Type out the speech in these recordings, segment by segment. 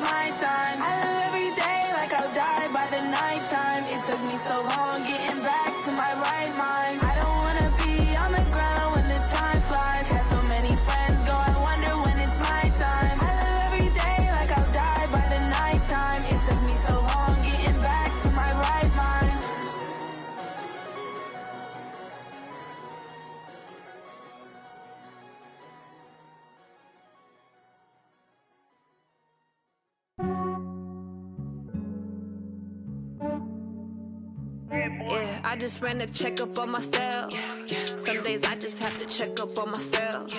my time. I live every day like I'll die by the nighttime. It took me so long getting back to my right mind. I don't wanna be on the ground when the time flies. Had so many friends go, I wonder when it's my time. I live every day like I'll die by the nighttime. It took me so long getting back to my right mind. Yeah, I just ran a checkup on myself. Some days I just have to check up on myself.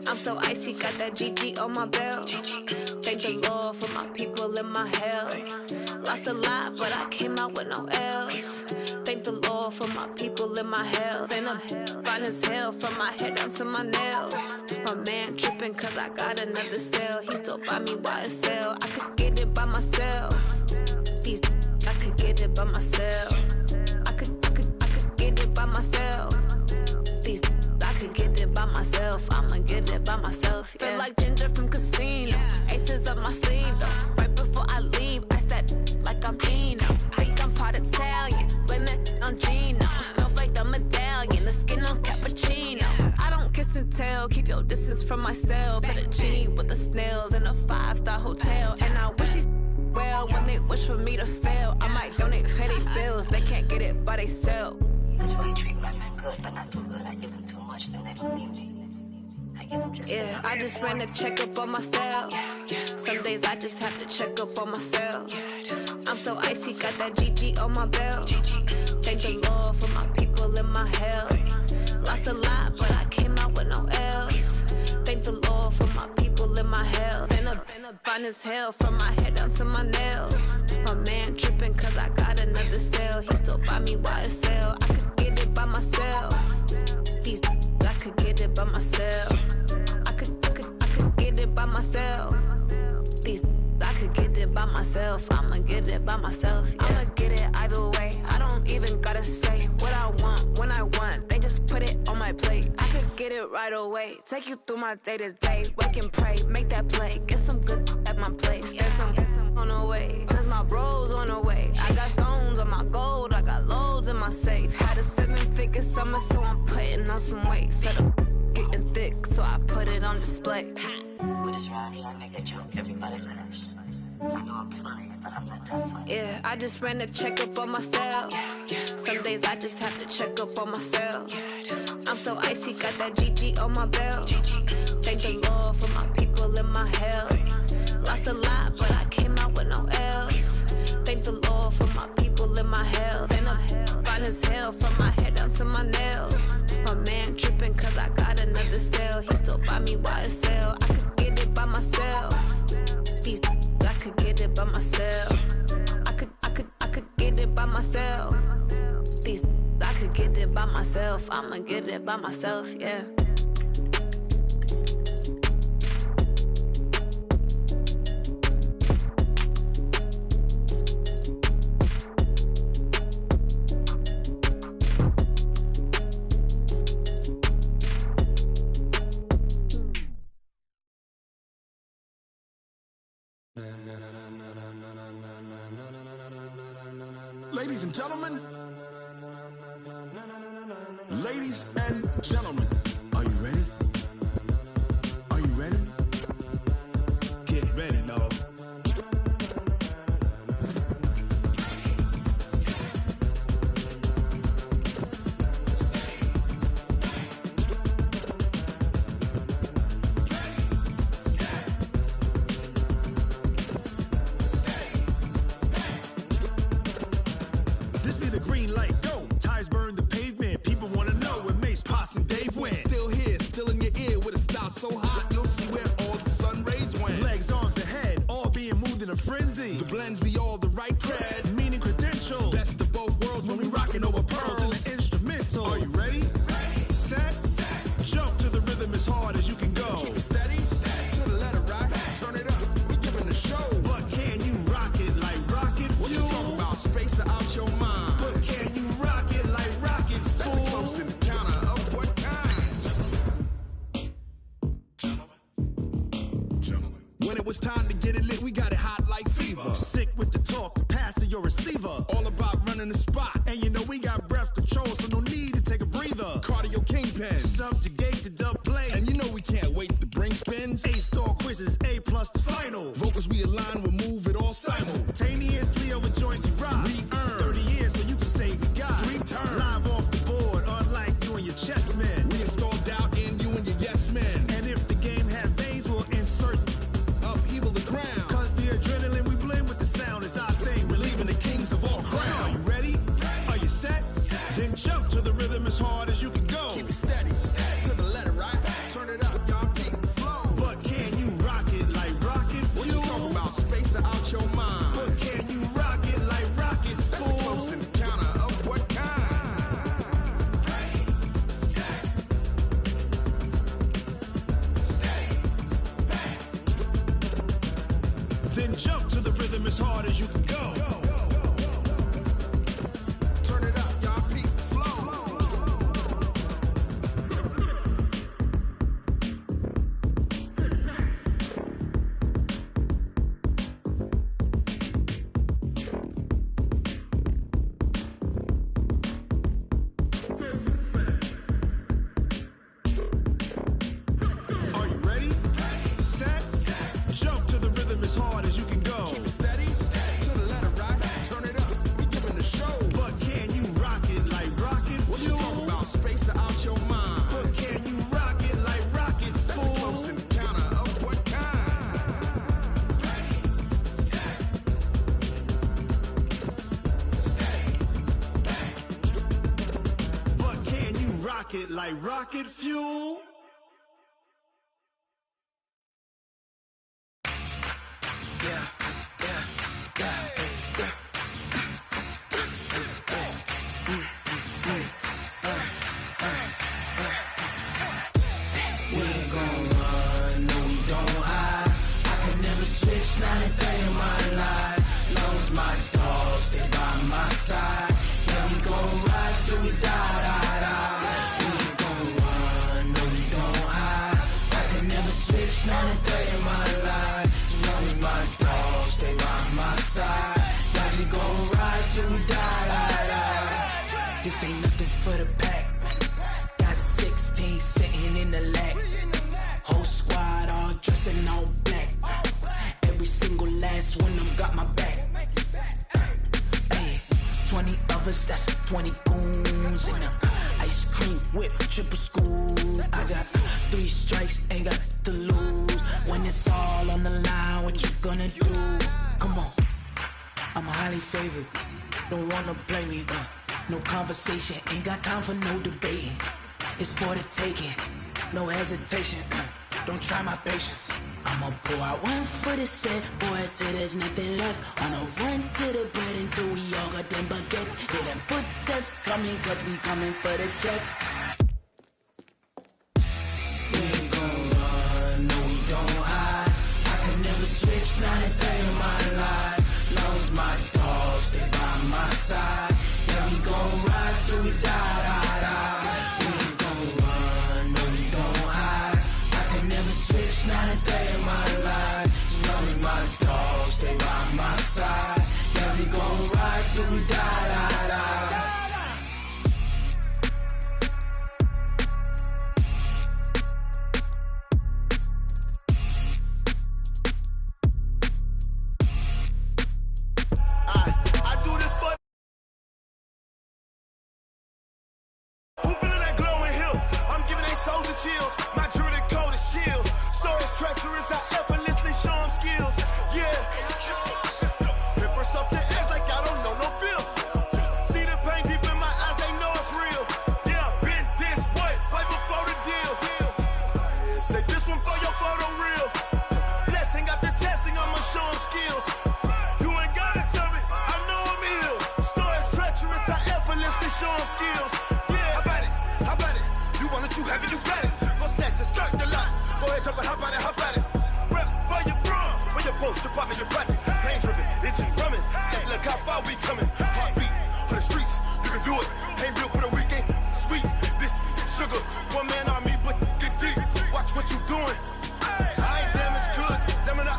I'm so icy, got that GG on my belt. Thank the Lord for my people and my health. Lost a lot, but I came out with no L's. Thank the Lord for my people and my health. And I'm fine as hell from my head down to my nails. My man tripping cause I got another cell. He still buy me YSL. I could get it by myself. These I could get it by myself. I could get it by myself. These I could get it by myself. I'ma get it by myself. Yeah. Feel like Ginger from Casino. Aces up my sleeve though. Right before I leave, I said like I'm Dino. Think I'm part Italian. Blame that on Gino. Snowflake the medallion. The skin on cappuccino. I don't kiss and tell. Keep your distance from myself. At a genie with the snails in a 5-star hotel. And I wish he's well when they wish for me to fail. I might donate petty bills. They can't get it by themselves. That's why you treat my friend good, but not too good. I give them too much, then they don't need me. I give them just yeah, I just ran a checkup on myself. Some days I just have to check up on myself. I'm so icy, got that GG on my belt. Thank the Lord for my people and my health. Lost a lot, but I came out with no L's. Thank the Lord for my people and my health. And I'm fine as hell from my head down to my nails. My man tripping cause I got another cell. He still buy me YSL. I could get it by myself. These I could get it by myself. I could get it by myself. These I could get it by myself. I'ma get it by myself. Yeah. I'ma get it either way. I don't even gotta say what I want when I want. They just put it on my plate. I could get it right away. Take you through my day to day. Wake and pray, make that play. Get some good at my place. There's some on the way. Cause my bro's on the way. I got stones on my gold. I got loads in my safe. Had a 7-figure summer, so I'm putting on some weight. Set up getting thick, so I put it on display. With this rhymes, I make a joke, everybody laughs. I know I'm funny, but I'm not that funny. Yeah, I just ran a checkup on myself. Some days I just have to check up on myself. I'm so icy, got that GG on my belt. Thank the Lord for my people and my health. Lost a lot, but I came out with no L's. Thank the Lord for my people and my health. And I'm fine as hell from my head down to my nails. My man tripping cause I got another cell. He still buy me YSL. I could get it by myself. These I could get it by myself. I could get it by myself. These I could get it by myself. I'ma get it by myself, yeah. Ladies and gentlemen, ladies and gentlemen, are you ready? Are you ready? Get ready, no. This be the green light, go. Tires burn the pavement. People wanna know where Mace, Poss, and Dave went. Still here, still in your ear with a style so hot, you'll see where all the sun rays went. Legs, arms, and head, all being moved in a frenzy. The blends be all the right cred, meaning credentials. Best of both worlds when we rockin' over pearls in the instrumental. Are you ready? Ready. Set. Jump to the rhythm as hard as you can go. Keep it steady. To the letter rock. Turn it up. We giving the show. But can you rock it like rocket fuel? What you talking about? Space or out your mind? But can you rock it like rockets, fool? That's a close encounter of what kind? Gentlemen. When it was time to get it lit, we got it hot like fever. Sick with the talk, the pass of your receiver. All about running the spot. And you know we got breath control, so no need to take a breather. Cardio kingpin, subjugate the dub play. And you know we can't wait to bring spins. A-star quizzes, A+ the final. Vocals we align, we'll move it all simultaneously over joints we rock. We earn 30 years, so you can say we got 3 turns. Live off the board, unlike you and your chess men. We install doubt in you and your yes men. And if the game had veins, we'll insert upheaval the ground. Cause the adrenaline we blend with the sound is our thing. We're leaving the kings of all crowns. So are you ready? Are you set? Then jump to the rhythm as hard as you can go. Keep it steady, to the letter, right? Turn it up, y'all keep the flow. But can you rock it like rocket fuel? What you talking about? Space out your mind. But can you rock it like rockets, fool? That's a close encounter of what kind? Ready, set, steady, back. Then jump to the rhythm as hard as you can go. Turn it up, y'all keep the flow. Are you ready? Set, jump to the rhythm as hard as you can go. Keep it steady, to the letter, right? Turn it up, we giving the show. But can you rock it like rocket fuel? What you talking about? Space out your mind. But can you rock it like rockets, fool? That's a close encounter of what kind? Ready, set, steady, back. But can you rock it like rocket fuel? We ain't gon' run, no we don't hide. I could never switch, not a day in my life. Long as my dogs stay by my side. Yeah, we gon' ride till we die, die, die. We ain't gon' run, no we don't hide. I could never switch, not a day in my life. As long as my dogs stay by my side. Yeah, we gon' ride till we die, die, die. This ain't nothing for the pack. Got 16 sitting in the lag. Whole squad all dressed in all black. Every single last one of them got my back. Hey, 20 of us, that's 20 goons. And ice cream whip, triple scoop. I got 3 strikes, ain't got to lose. When it's all on the line, what you gonna do? Come on, I'm highly favored. Don't wanna blame me, no conversation, ain't got time for no debating. It's for the taking, no hesitation. Don't try my patience. I'ma pour out one for the set, boy, till there's nothing left. On a run to the bread until we all got them baguettes. Hear them footsteps coming, cause we coming for the check. We ain't gon' run, no we don't hide. I could never switch, not a day in my life. Long as my dogs stay by my side. Yeah, we gon' ride till we die, die, die. We ain't gon' run, no we don't hide. I could never switch, not a day in my life. As long as my dogs stay by my side. Yeah, we gon' ride till we die, die, die. I do this for who feeling that glowing hill. I'm giving they soldier chills. My G3rry code is chill. Stories treacherous, I effortlessly show them skills. Yeah. Ripper stuff the edge like I don't know no feel. See the pain deep in my eyes, they know it's real. Yeah, been this way, right before the deal. Say this one for your photo reel. Blessing after testing, I'ma show them skills. You ain't gotta tell me, I know I'm ill. Stories treacherous, I effortlessly show them skills. Yeah, how about it? You want it, you have it, you got it. Go snatch it, skirt the lot. Go ahead, jump it, how about it? Rep where you from, where you post, department, your projects. Pain driven, itching, drumming. Hey, look how far we coming. Heartbeat on the streets, you can do it. Ain't built for the weekend, sweet. This sugar, one man army, but get deep. Watch what you doing. I ain't damaged goods, damn it, I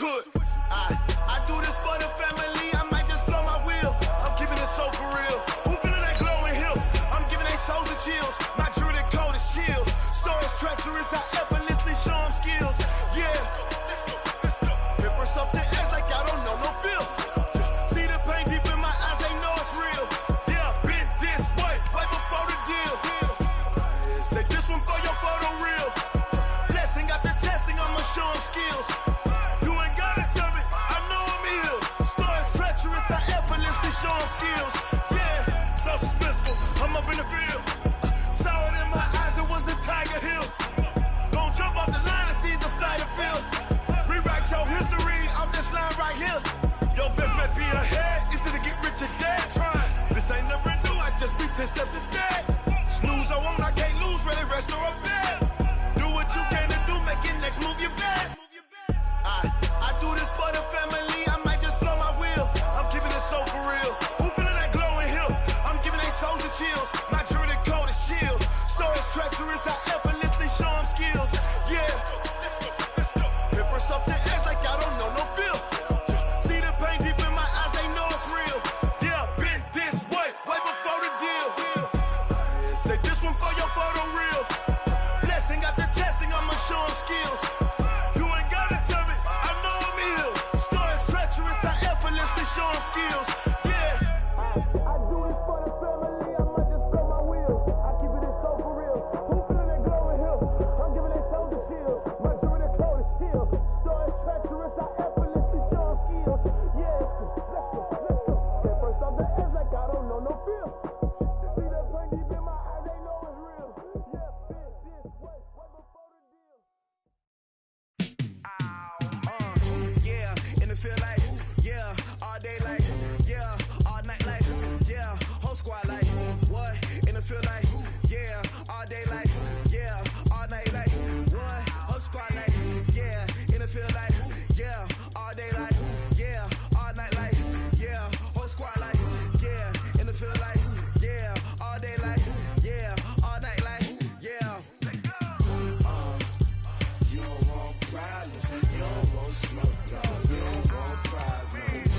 could. I do this for the family, I might just blow my wheel. I'm keeping it so for real. Who feeling that glowing hill? I'm giving they souls the chills. My G3rry the cold is chill. Stories treacherous, I effortlessly show them skills. Yeah. Hit first up the edge like I don't know no feel. See the pain deep in my eyes, they know it's real. Yeah, been this way, way before the deal. Say this one for your photo reel. Blessing after testing, I'ma show them skills. You ain't gotta tell me, I know I'm ill. Stories treacherous, I effortlessly show them skills. Yeah, so suspenseful, I'm up in the field. Saw it in my eyes, it was the Tiger Hill. Don't jump off the line and see the flight of field. Rewrite your history off this line right here. Your best bet be ahead, easy to get rich or dead. Trying, this ain't never new, I just be 10 steps instead. Snooze I won't, I can't lose, ready, rest or a bed. Do what you can to do, make it next move your best. I do this for the family, I might just blow my wheel. I'm keeping it so for real. Who feeling that glowing hill? I'm giving they souls the chills. My G3rry the cold is chill. Stories treacherous, I effortlessly show them skills. Yeah. Hit first off the edge like I don't know no feel. See the pain deep in my eyes, they know it's real. Yeah, been this way, way before the deal. Say this one for your photo reel. Blessing after testing, I'ma show them skills. You ain't gotta tell me, I know I'm ill. Stories treacherous, I effortlessly show them skills. Yeah. I do this for the family, I might just blow my wheel. I keep it so for real. Who feeling that glowing hill? I'm giving they souls the chills. My G3rry the cold is chill. Stories treacherous, I effortlessly show them skills. Yeah, let's go. Get first off the edge like I don't know no feel. See that pain deep in my eyes, they know it's real. Yeah, been this way, way before the deal. Yeah, and it feel like, yeah, all day like, yeah, all night like, yeah, whole squad like, what? And it feel like, yeah, all day like, yeah, all night like, what? Whole squad like, yeah, and it feel like, yeah, all day like, yeah, all night like, yeah, whole squad like, yeah, and it feel like, yeah, all day like, yeah, all night like, yeah. You don't want problems, you don't want smoke, dog. You don't want problems.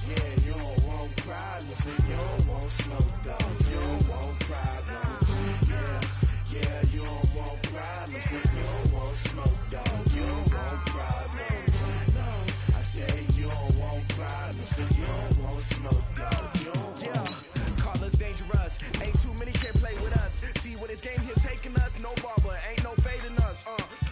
Yeah, you don't want problems, you don't want smoke, dog. You don't want problems. Yeah, you don't want problems, you don't want smoke, dog. You don't want problems. No, I say you don't want problems, you don't want smoke, dog. You don't want. Call us dangerous, ain't too many can play with us. See what this game here taking us, no barber, ain't no fading us.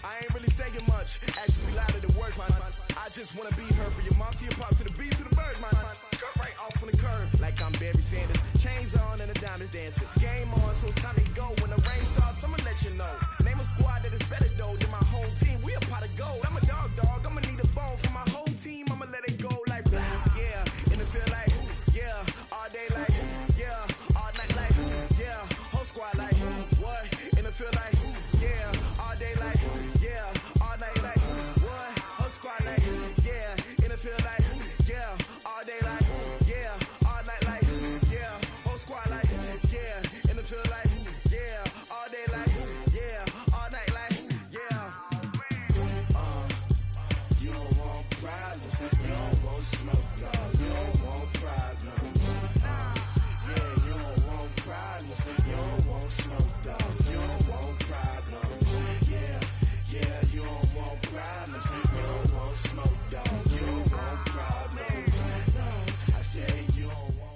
I ain't really saying much, actions be louder than words, man. I just wanna be heard for your mom to your pop to the bees to the birds, man. Cut right off on the curb, like I'm Barry Sanders. Chains on and the diamonds dancing. Game on, so it's time to go. When the rain starts, I'ma let you know. Name a squad that is better though than my home team. We a pot of gold. I'm a dog, I'ma need a bone for my whole team. I'ma let it go like blah. Yeah, and it feel like, yeah, all day like, yeah, all night like, yeah, whole squad like, what? And it feel like, yeah, all day like, yeah, all night like, what? Whole squad like, yeah, and it feel like, yeah, all day like, yeah, all night like, yeah, whole squad like, yeah, and it feel like, yeah, all day like, yeah, all night like, yeah. You don't want problems, you don't want smoke, dog. You don't want problems. Yeah, you don't want problems, you don't want smoke, dog. You don't want problems. Yeah, you don't want problems, you don't want smoke, dog. You don't want problems. No, I say you don't want.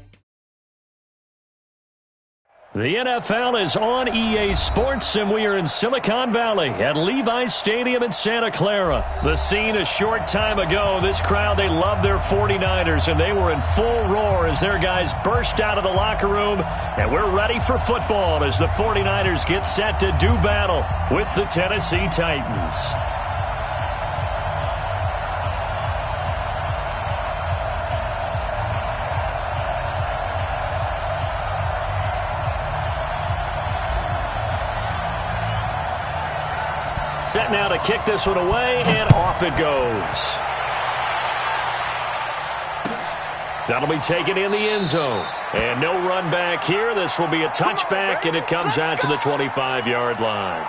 The NFL is on EA Sports, and we are in Silicon Valley at Levi's Stadium in Santa Clara. The scene a short time ago, this crowd, they love their 49ers, and they were in full roar as their guys burst out of the locker room, and we're ready for football as the 49ers get set to do battle with the Tennessee Titans. Set now to kick this one away, and off it goes. That'll be taken in the end zone. And no run back here. This will be a touchback, and it comes out to the 25-yard line.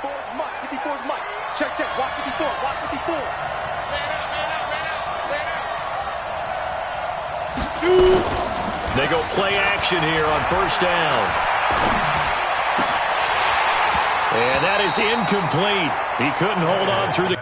54 is Mike. 54 is Mike. Check, check. Watch 54. Watch 54. Man out. Shoot. They go play action here on first down. And that is incomplete. He couldn't hold on through the...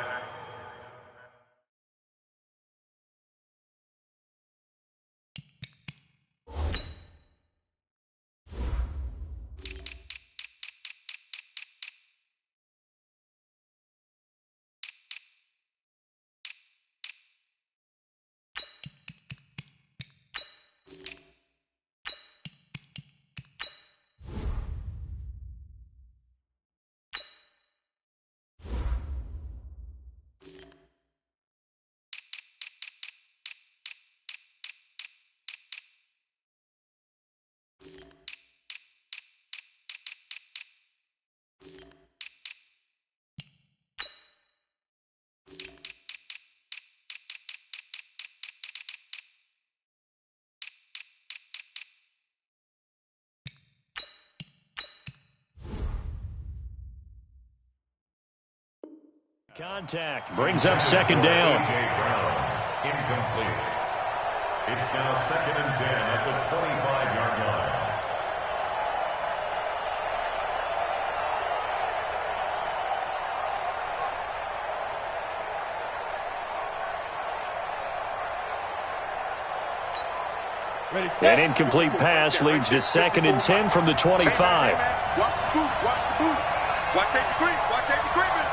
Contact brings up second down. Incomplete. It's now 2nd and 10 at the 25-yard line. An incomplete pass leads to 2nd and 10 from the 25. Watch the boot. Watch the boot. Watch safety creep. Watch safety creeping.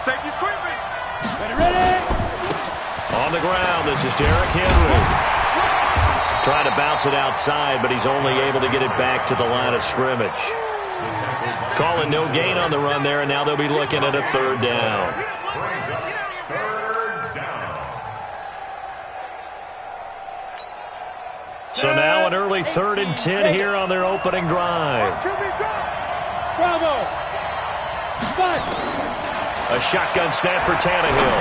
Safety's creeping. Ready. On the ground, this is Derrick Henry. Trying to bounce it outside, but he's only able to get it back to the line of scrimmage. Calling no gain on the run there, and now they'll be looking at a third down. So now an early 3rd and 10 here on their opening drive. Bravo. A shotgun snap for Tannehill.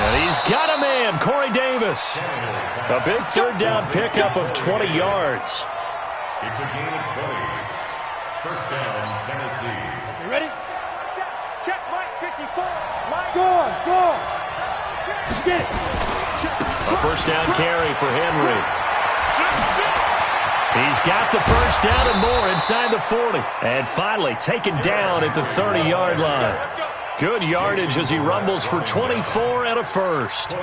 And he's got a man, Corey Davis. A big third down pickup of 20 yards. It's a gain of 20. First down, Tennessee. You ready? Check, Mike, 54. Mike. Go. Get it. A first down carry for Henry. He's got the first down and more inside the 40. And finally taken down at the 30-yard line. Good yardage as he rumbles for 24 and a first.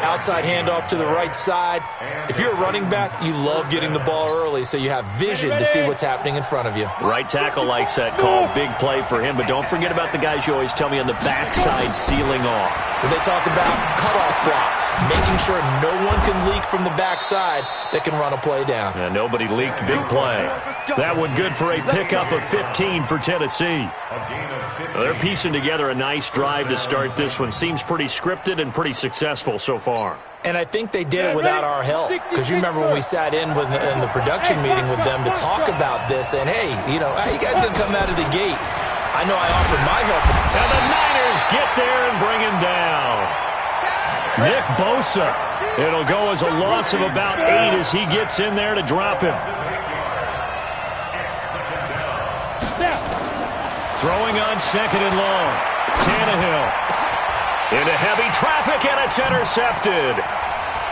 Outside handoff to the right side. If you're a running back, you love getting the ball early so you have vision to see what's happening in front of you. Right tackle likes that call. Big play for him. But don't forget about the guys you always tell me on the backside sealing off. When they talk about cutoff blocks, making sure no one can leak from the backside that can run a play down. Yeah, nobody leaked. Big play. That one good for a pickup of 15 for Tennessee. They're piecing together a nice drive to start this one. Seems pretty scripted and pretty successful so far. And I think they did it without our help. Because you remember when we sat in the production meeting with them to talk about this. And, hey, you guys didn't come out of the gate. I know I offered my help. And the Niners get there and bring him down. Nick Bosa. It'll go as a loss of about 8 as he gets in there to drop him. Throwing on 2nd and long. Tannehill. Into heavy traffic, and it's intercepted.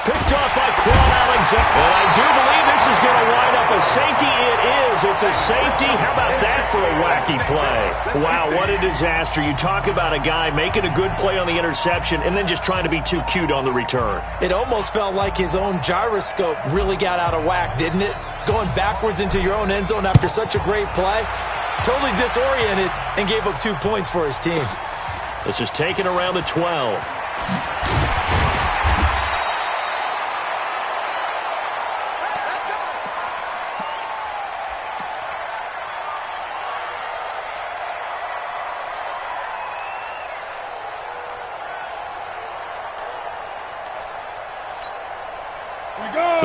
Picked off by Quan Alexander. And I do believe this is going to wind up a safety. It is. It's a safety. How about that for a wacky play? Wow, what a disaster. You talk about a guy making a good play on the interception and then just trying to be too cute on the return. It almost felt like his own gyroscope really got out of whack, didn't it? Going backwards into your own end zone after such a great play. Totally disoriented and gave up 2 points for his team. This is taken around the 12.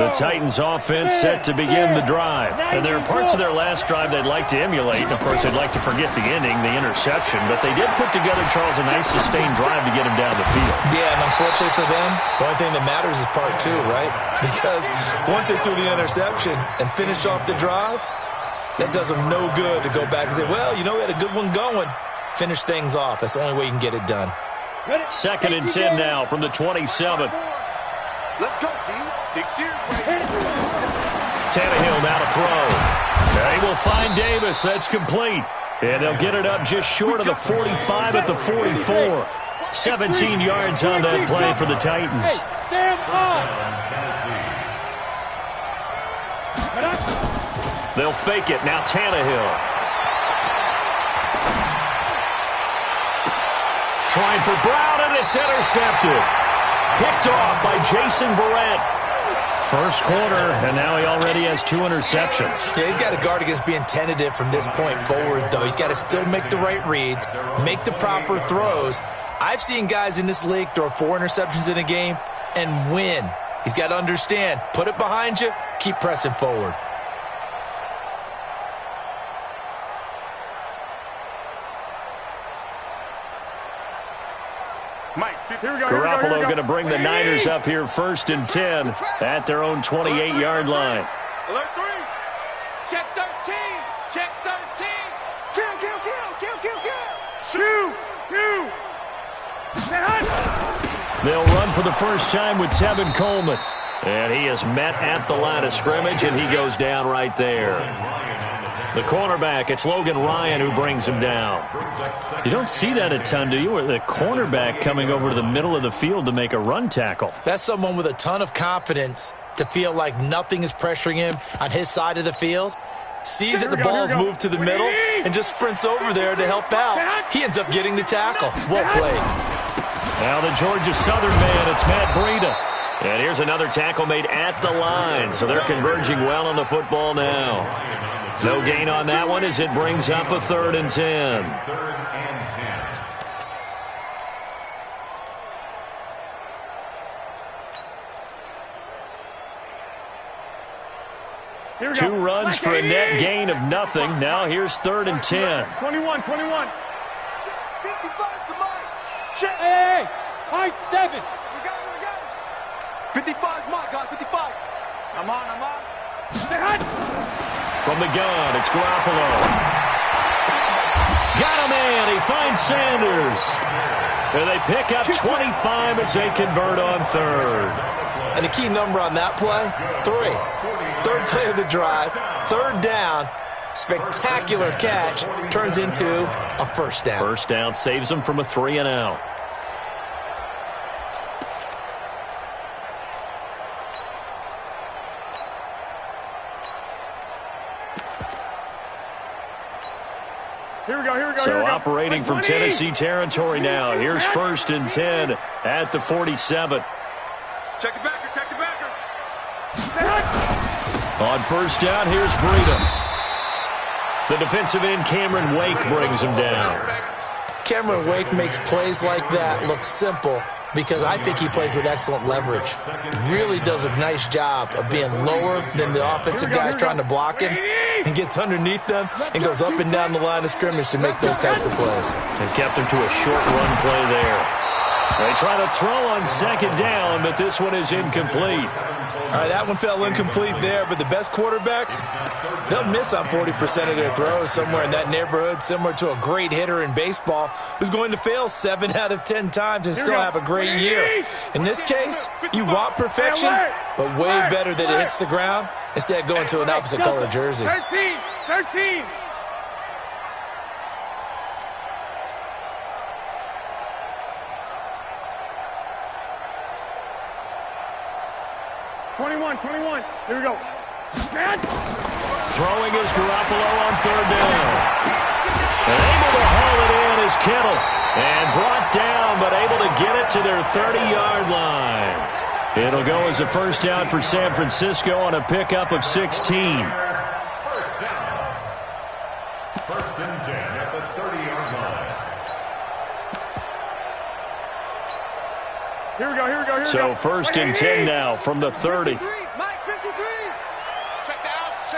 The Titans offense set to begin the drive. And there are parts of their last drive they'd like to emulate. And, of course, they'd like to forget the ending, the interception. But they did put together, Charles, a nice sustained drive to get him down the field. Yeah, and unfortunately for them, the only thing that matters is part 2, right? Because once they threw the interception and finished off the drive, That does them no good to go back and say, well, you know, we had a good one going. Finish things off. That's the only way you can get it done. 2nd and 10 now from the 27. Let's go, G. Big series right here. Tannehill now to throw. They will find Davis. That's complete. And they'll get it up just short of the 45 at the 44. 17 yards on that play for the Titans. They'll fake it. Now Tannehill. Trying for Brown, and it's intercepted. Picked off by Jason Verrett. First quarter, and now he already has 2 interceptions. Yeah, he's got to guard against being tentative from this point forward, though. He's got to still make the right reads, make the proper throws. I've seen guys in this league throw 4 interceptions in a game and win. He's got to understand, put it behind you, keep pressing forward. Garoppolo going to bring the Niners up here 1st and 10 at their own 28-yard line. Alert 3. Check 13. Check 13. Kill. Shoot. They'll run for the first time with Tevin Coleman. And he is met at the line of scrimmage, and he goes down right there. The cornerback, it's Logan Ryan who brings him down. You don't see that a ton, do you? Or the cornerback coming over to the middle of the field to make a run tackle. That's someone with a ton of confidence to feel like nothing is pressuring him on his side of the field. Sees that the ball's moved to the middle and just sprints over there to help out. He ends up getting the tackle. Well played. Now the Georgia Southern man, it's Matt Breida. And here's another tackle made at the line. So they're converging well on the football now. No gain on that one as it brings up a 3rd and 10. Two runs for a net gain of nothing. Now here's 3rd and 10. 21. 55 to Mike. Check. Hey. High 7. We got it. 55 is Mike, guys. 55. I'm on. From the gun, it's Garoppolo. Got a man. He finds Sanders. And they pick up 25 as they convert on 3rd. And the key number on that play, 3. 3rd play of the drive, 3rd down. Spectacular catch turns into a 1st down. 1st down saves them from a 3-and-out. So operating from Tennessee territory now. Here's 1st and 10 at the 47. Check the backer. On 1st down, here's Breida. The defensive end, Cameron Wake, brings him down. Cameron Wake makes plays like that look simple because I think he plays with excellent leverage. Really does a nice job of being lower than the offensive guys trying to block him and gets underneath them and goes up and down the line of scrimmage to make those types of plays. And kept him to a short run play there. They try to throw on 2nd down, but this one is incomplete. All right, that one fell incomplete there, but the best quarterbacks, they'll miss on 40% of their throws, somewhere in that neighborhood, similar to a great hitter in baseball who's going to fail 7 out of 10 times and still have a great year. In this case, you want perfection, but way better that it hits the ground instead of going to an opposite color jersey. 13. 21. Here we go. Throwing is Garoppolo on 3rd down. And able to haul it in is Kittle. And brought down, but able to get it to their 30-yard line. It'll go as a 1st down for San Francisco on a pickup of 16. 1st and 10 at the 30-yard line. Here we go. So 1st and 10 now from the 30. Mike, 53. Check the outs.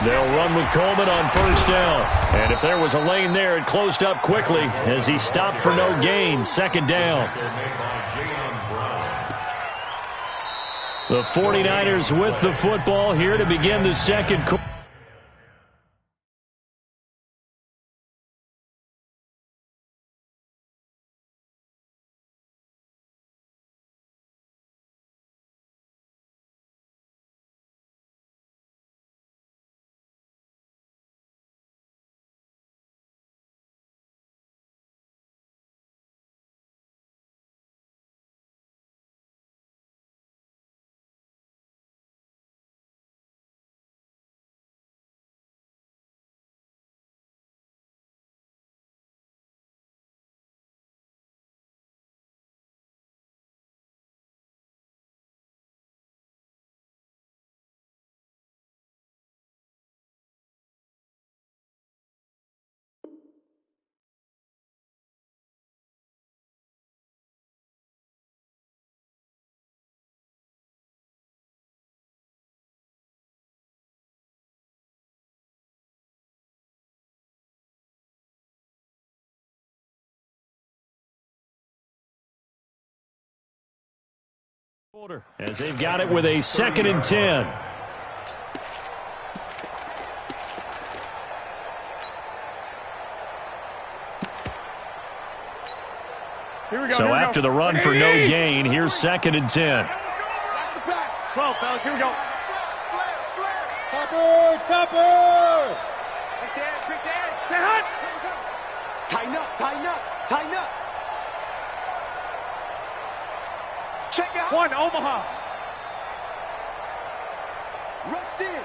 They'll run with Coleman on 1st down. And if there was a lane there, it closed up quickly as he stopped for no gain. 2nd down. The 49ers with the football here to begin the second quarter. As they've got it with a 2nd and 10. So after the run for no gain, here's 2nd and 10. 12, fellas, here we go. Topper! Quick the edge. Stay hot. Tighten up. Check out. 1, Omaha. Rush in.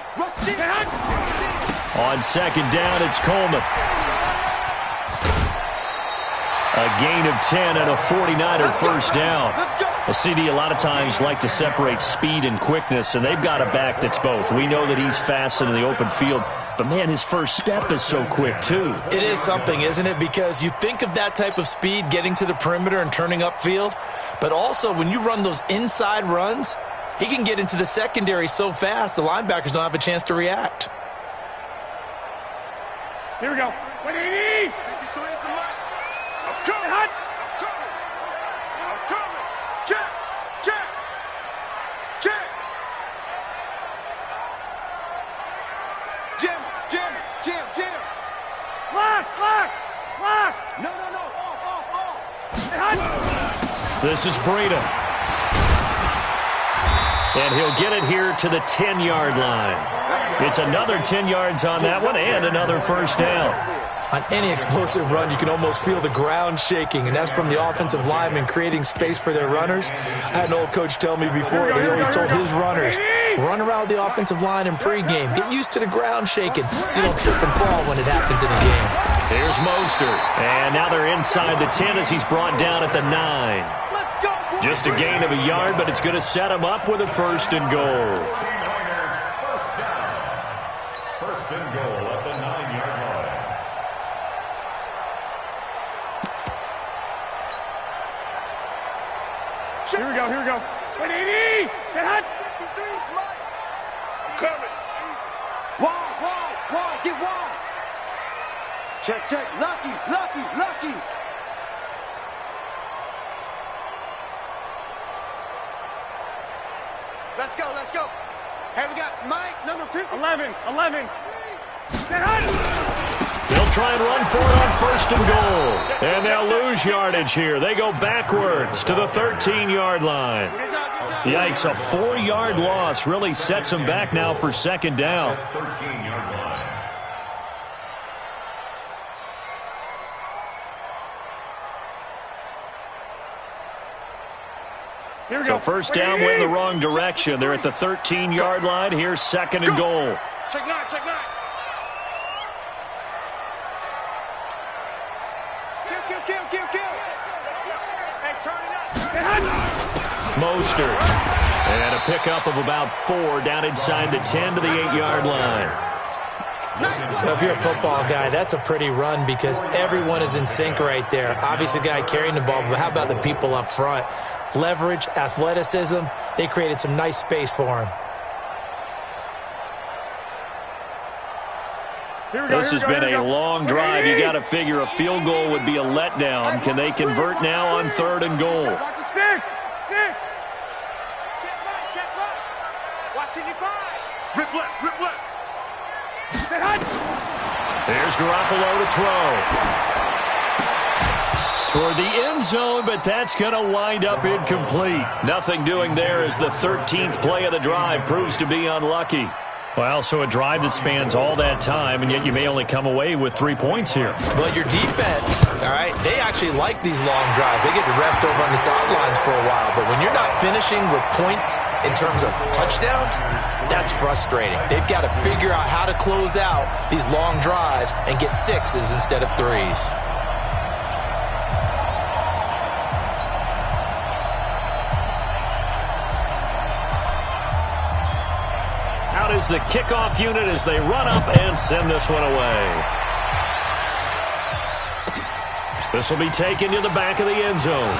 On 2nd down, it's Coleman. A gain of 10 and a 49er first down. A CD a lot of times like to separate speed and quickness, and they've got a back that's both. We know that he's fast in the open field, but, man, his first step is so quick, too. It is something, isn't it? Because you think of that type of speed getting to the perimeter and turning upfield, but also when you run those inside runs, he can get into the secondary so fast the linebackers don't have a chance to react. Here we go. 180! I'm coming! Check! Jim! Lock! No! Off! This is Breida. And he'll get it here to the 10-yard line. It's another 10 yards on that one and another first down. On any explosive run, you can almost feel the ground shaking, and that's from the offensive linemen creating space for their runners. I had an old coach tell me before, he always told his runners, run around the offensive line in pregame. Get used to the ground shaking so you don't trip and fall when it happens in a game. Here's Mostert. And now they're inside the 10 as he's brought down at the 9. Just a gain of a yard, but it's going to set him up with a 1st and goal. First and goal at the 9-yard line. Here we go. 180! Get hot! Coming! Wide! Get wide! Check! Lucky! Let's go! Hey, we got Mike, number 50. 11! Get hot! They'll try and run for it on 1st and goal. And they'll lose yardage here. They go backwards to the 13-yard line. Yikes, a 4-yard loss really sets them back now for 2nd down. 13-yard line. Here we So go. first down went the wrong direction. They're at the 13-yard line. Here's 2nd and goal. Check 9. Kill. Hey, turn it up. Mostert. And a pickup of about 4 down inside the 10 to the 8-yard line. Now, if you're a football guy, that's a pretty run because everyone is in sync right there. Obviously, the guy carrying the ball, but how about the people up front? Leverage, athleticism, they created some nice space for him. This has been a long drive. You got to figure a field goal would be a letdown. Can they convert now on 3rd and goal? Rip left, rip left. Here's Garoppolo to throw. Toward the end zone, but that's going to wind up incomplete. Nothing doing there as the 13th play of the drive proves to be unlucky. Well, so a drive that spans all that time, and yet you may only come away with 3 points here. Well, your defense, all right, they actually like these long drives. They get to rest over on the sidelines for a while. But when you're not finishing with points in terms of touchdowns, that's frustrating. They've got to figure out how to close out these long drives and get 6s instead of 3s. Is the kickoff unit as they run up and send this one away. This will be taken to the back of the end zone.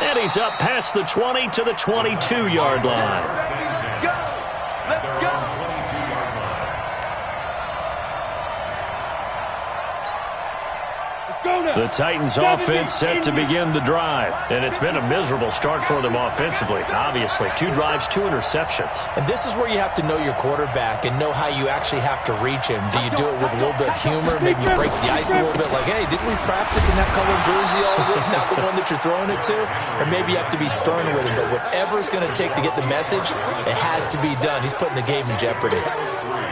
And he's up past the 20 to the 22-yard line. Let's go. The Titans offense set to begin the drive. And it's been a miserable start for them offensively, obviously. 2 drives, 2 interceptions. And this is where you have to know your quarterback and know how you actually have to reach him. Do you do it with a little bit of humor? Maybe you break the ice a little bit like, hey, didn't we practice in that colored jersey all week? Not the one that you're throwing it to? Or maybe you have to be stern with him. But whatever it's going to take to get the message, it has to be done. He's putting the game in jeopardy.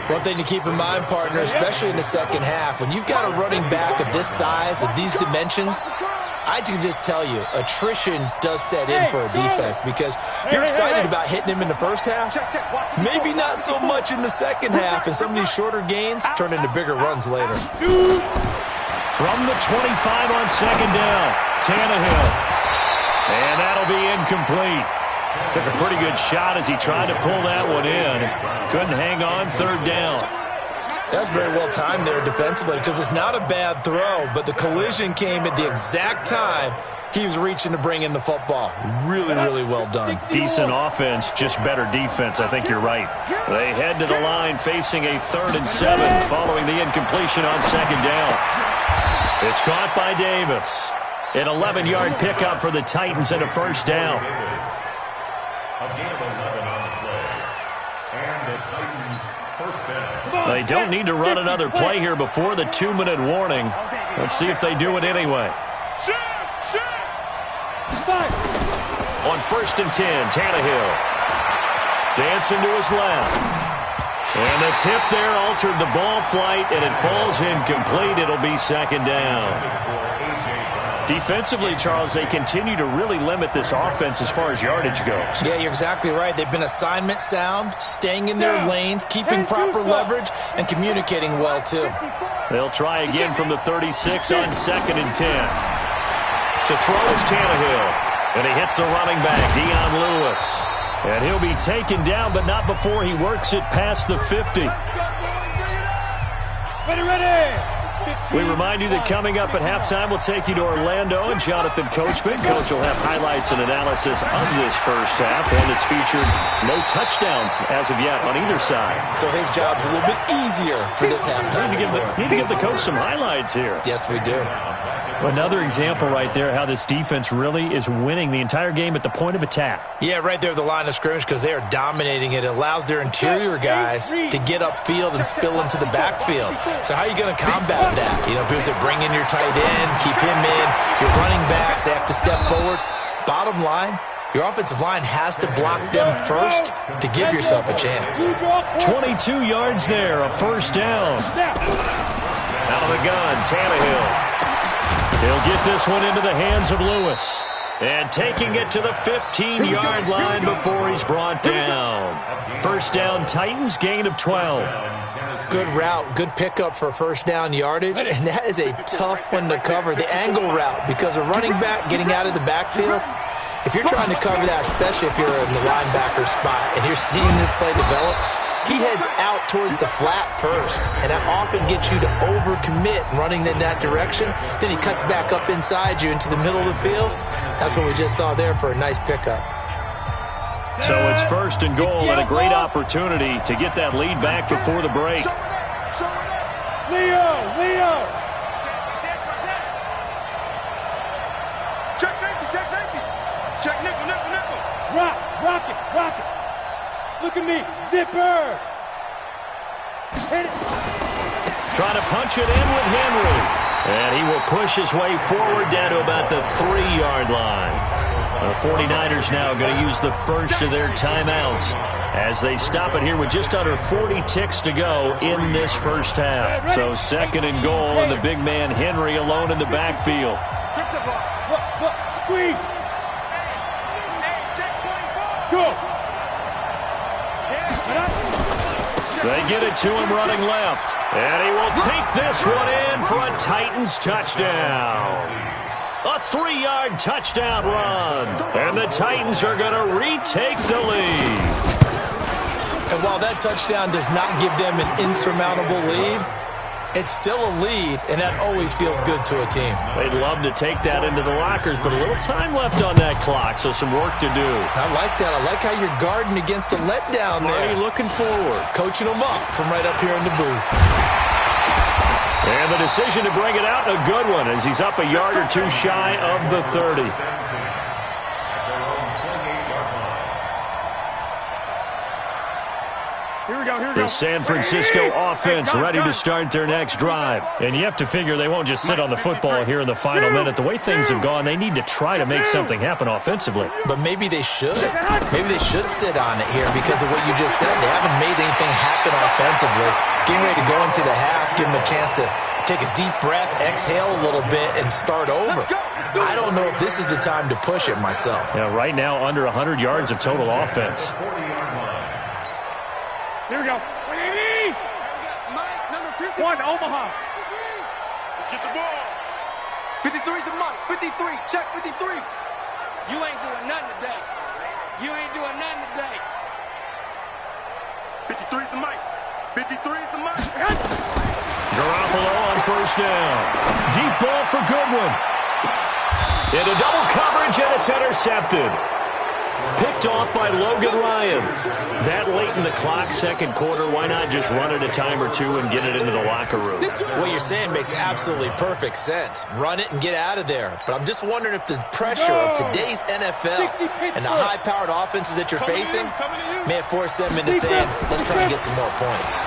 One thing to keep in mind, partner, especially in the second half, when you've got a running back of this size, of these dimensions, I can just tell you, attrition does set in for a defense because you're excited about hitting him in the first half. Maybe not so much in the second half, and some of these shorter gains turn into bigger runs later. From the 25 on second down, Tannehill. And that'll be incomplete. Took a pretty good shot as he tried to pull that one in. Couldn't hang on third down. That's very well timed there defensively because it's not a bad throw, but the collision came at the exact time he was reaching to bring in the football. Really, really well done. Decent offense, just better defense. I think you're right. They head to the line facing a 3rd and 7 following the incompletion on second down. It's caught by Davis. An 11-yard pickup for the Titans and a first down. A gain of 11 on the play. And the Titans first down. They don't need to run another play here before the 2-minute warning. Let's see if they do it anyway. On 1st and 10, Tannehill. Dancing to his left. And the tip there altered the ball flight, and it falls incomplete. It'll be second down. Defensively, Charles, they continue to really limit this offense as far as yardage goes. Yeah, you're exactly right. They've been assignment sound, staying in their lanes, keeping proper leverage, and communicating well, too. They'll try again from the 36 on 2nd and 10. To throw is Tannehill. And he hits the running back, Dion Lewis. And he'll be taken down, but not before he works it past the 50. Ready. We remind you that coming up at halftime, we'll take you to Orlando and Jonathan Coachman. Coach will have highlights and analysis of this first half, and it's featured no touchdowns as of yet on either side. So his job's a little bit easier for this halftime. Need to give the coach some highlights here. Yes, we do. Another example right there how this defense really is winning the entire game at the point of attack. Yeah, right there at the line of scrimmage because they are dominating it. It allows their interior guys to get upfield and spill into the backfield. So how are you going to combat that? You know, because they bring in your tight end, keep him in. Your running backs, they have to step forward. Bottom line, your offensive line has to block them first to give yourself a chance. 22 yards there, a first down. Out of the gun, Tannehill. He'll get this one into the hands of Lewis. And taking it to the 15-yard line before he's brought down. First down, Titans, gain of 12. Good route, good pickup for first down yardage, and that is a tough one to cover. The angle route, because a running back getting out of the backfield, if you're trying to cover that, especially if you're in the linebacker spot and you're seeing this play develop, he heads out towards the flat first, and that often gets you to overcommit running in that direction. Then he cuts back up inside you into the middle of the field. That's what we just saw there for a nice pickup. So it's first and goal and a great opportunity to get that lead back before the break. Leo! Check safety! Check nickel! Rock! Rock it, rock it. Look at me, zipper. Hit it. Trying to punch it in with Henry. And he will push his way forward down to about the 3-yard line. The 49ers now going to use the first of their timeouts as they stop it here with just under 40 ticks to go in this first half. So 2nd and goal, and the big man Henry alone in the backfield. Squeeze. Go. They get it to him running left. And he will take this one in for a Titans touchdown. A 3-yard touchdown run. And the Titans are going to retake the lead. And while that touchdown does not give them an insurmountable lead, it's still a lead, and that always feels good to a team. They'd love to take that into the lockers, but a little time left on that clock, so some work to do. I like that. I like how you're guarding against a letdown there. Already looking forward. Coaching them up from right up here in the booth. And the decision to bring it out, a good one, as he's up a yard or two shy of the 30. The San Francisco offense ready to start their next drive. And you have to figure they won't just sit on the football here in the final minute. The way things have gone, they need to try to make something happen offensively. But maybe they should. Maybe they should sit on it here because of what you just said. They haven't made anything happen offensively. Getting ready to go into the half, give them a chance to take a deep breath, exhale a little bit, and start over. I don't know if this is the time to push it myself. Yeah, right now under 100 yards of total offense. Here we go. 1, Omaha. Get the ball. 53's the Mike. 53. Check 53. You ain't doing nothing today. You ain't doing nothing today. 53's the Mike. 53's the Mike. Garoppolo on first down. Deep ball for Goodwin. Into double coverage, and it's intercepted. Picked off by Logan Ryan. That late in the clock, second quarter, why not just run it a time or two and get it into the locker room? What you're saying makes absolutely perfect sense. Run it and get out of there. But I'm just wondering if the pressure of today's NFL and the high-powered offenses that you're facing may have forced them into saying, let's try and get some more points.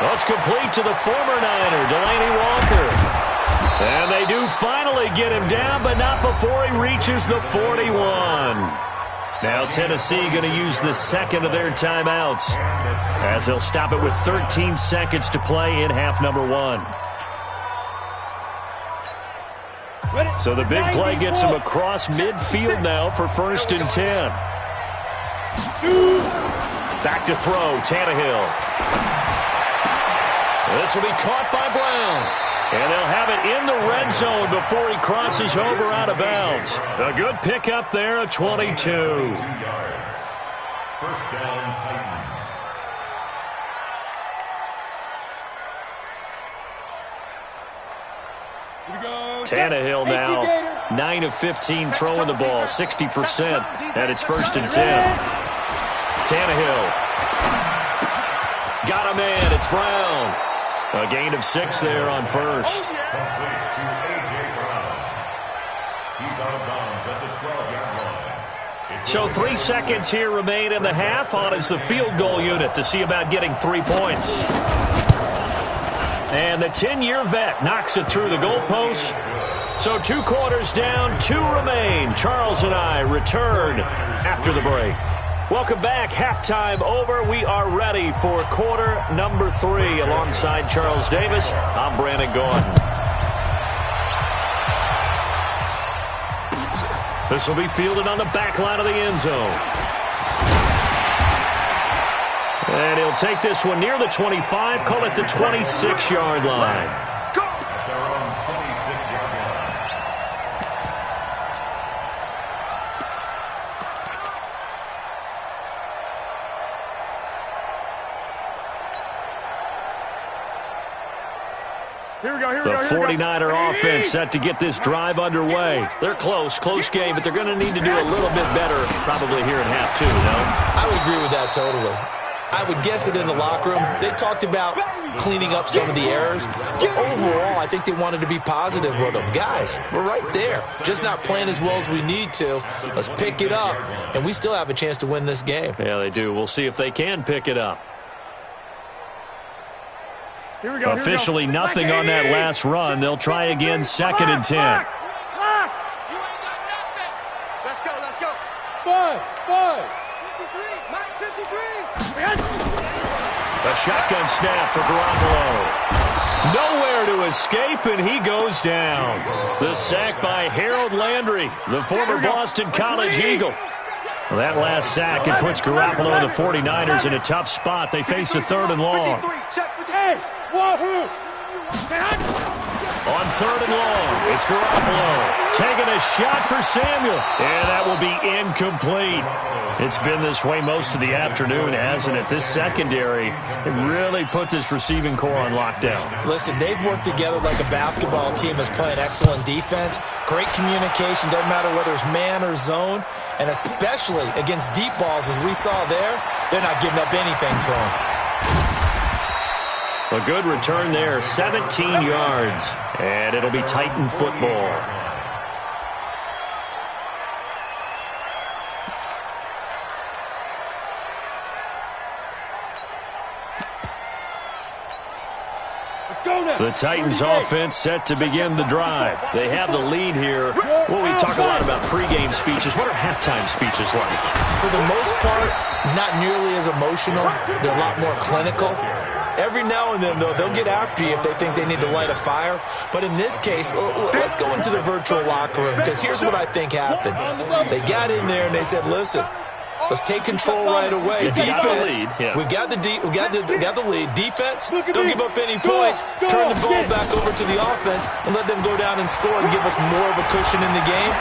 Well, it's complete to the former Niner, Delaney Walker. And they do finally get him down, but not before he reaches the 41. Now Tennessee going to use the second of their timeouts as they'll stop it with 13 seconds to play in half number 1. So the big play gets him across midfield now for 1st and 10. Back to throw, Tannehill. This will be caught by Brown. And they'll have it in the red zone before he crosses over out of bounds. A good pickup there at 22. 2 yards. First down, Titans. Tannehill now 9 of 15 throwing the ball, 60%. And it's 1st and 10. Tannehill. Got a man. It's Brown. A gain of 6 there on first. Complete to A.J. Brown. He's out of bounds at the 12-yard line. So 3 seconds here remain in the half. On is the field goal unit to see about getting 3 points. And the 10-year vet knocks it through the goalpost. So 2 quarters down, 2 remain. Charles and I return after the break. Welcome back. Halftime over. We are ready for quarter number 3. Alongside Charles Davis, I'm Brandon Gordon. This will be fielded on the back line of the end zone. And he'll take this one near the 25, call it the 26-yard line. Their own 26-yard line. The 49er offense set to get this drive underway. They're close game, but they're going to need to do a little bit better probably here in half 2, no? I would agree with that totally. I would guess it in the locker room. They talked about cleaning up some of the errors, but overall, I think they wanted to be positive with them. Guys, we're right there, just not playing as well as we need to. Let's pick it up, and we still have a chance to win this game. Yeah, they do. We'll see if they can pick it up. Here we go. Officially nothing on that last run. They'll try again, 2nd and 10. Let's go, let's go. 5. 53, Mike, 53. A shotgun snap for Garoppolo. Nowhere to escape, and he goes down. The sack by Harold Landry, the former Boston College Eagle. Well, that last sack, it puts Garoppolo and the 49ers in a tough spot. They face a 3rd and long. On 3rd and long, it's Garoppolo taking a shot for Samuel, and that will be incomplete. It's been this way most of the afternoon, hasn't it? This secondary really put this receiving core on lockdown. Listen, they've worked together like a basketball team that's playing excellent defense. Great communication, doesn't matter whether it's man or zone, and especially against deep balls as we saw there, they're not giving up anything to them. A good return there, 17 yards, and it'll be Titan football. The Titans offense set to begin the drive. They have the lead here. Well, we talk a lot about pregame speeches. What are halftime speeches like? For the most part, not nearly as emotional. They're a lot more clinical. Every now and then, though, they'll get after you if they think they need to light a fire. But in this case, let's go into the virtual locker room, because here's what I think happened. They got in there and they said, listen, let's take control right away. Defense, we got the lead. Defense, don't give up any points. Turn the ball back over to the offense and let them go down and score and give us more of a cushion in the game.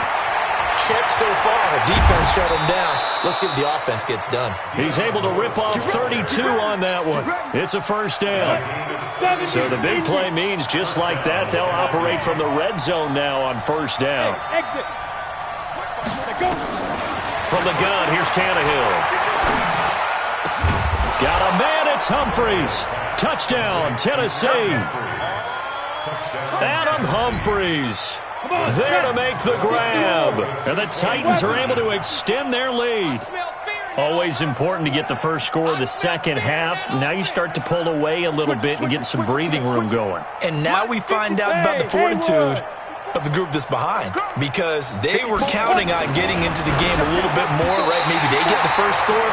Check so far. Defense shut him down. Let's see if the offense gets done. He's able to rip off 32 on that one. It's a 1st down. So the big play means just like that, they'll operate from the red zone now on 1st down. Exit. From the gun, here's Tannehill. Got a man, it's Humphries. Touchdown, Tennessee. Adam Humphries there to make the grab. And the Titans are able to extend their lead. Always important to get the first score of the second half. Now you start to pull away a little bit and get some breathing room going. And now we find out about the fortitude of the group that's behind, because they were counting on getting into the game a little bit more, right? Maybe they get the first score.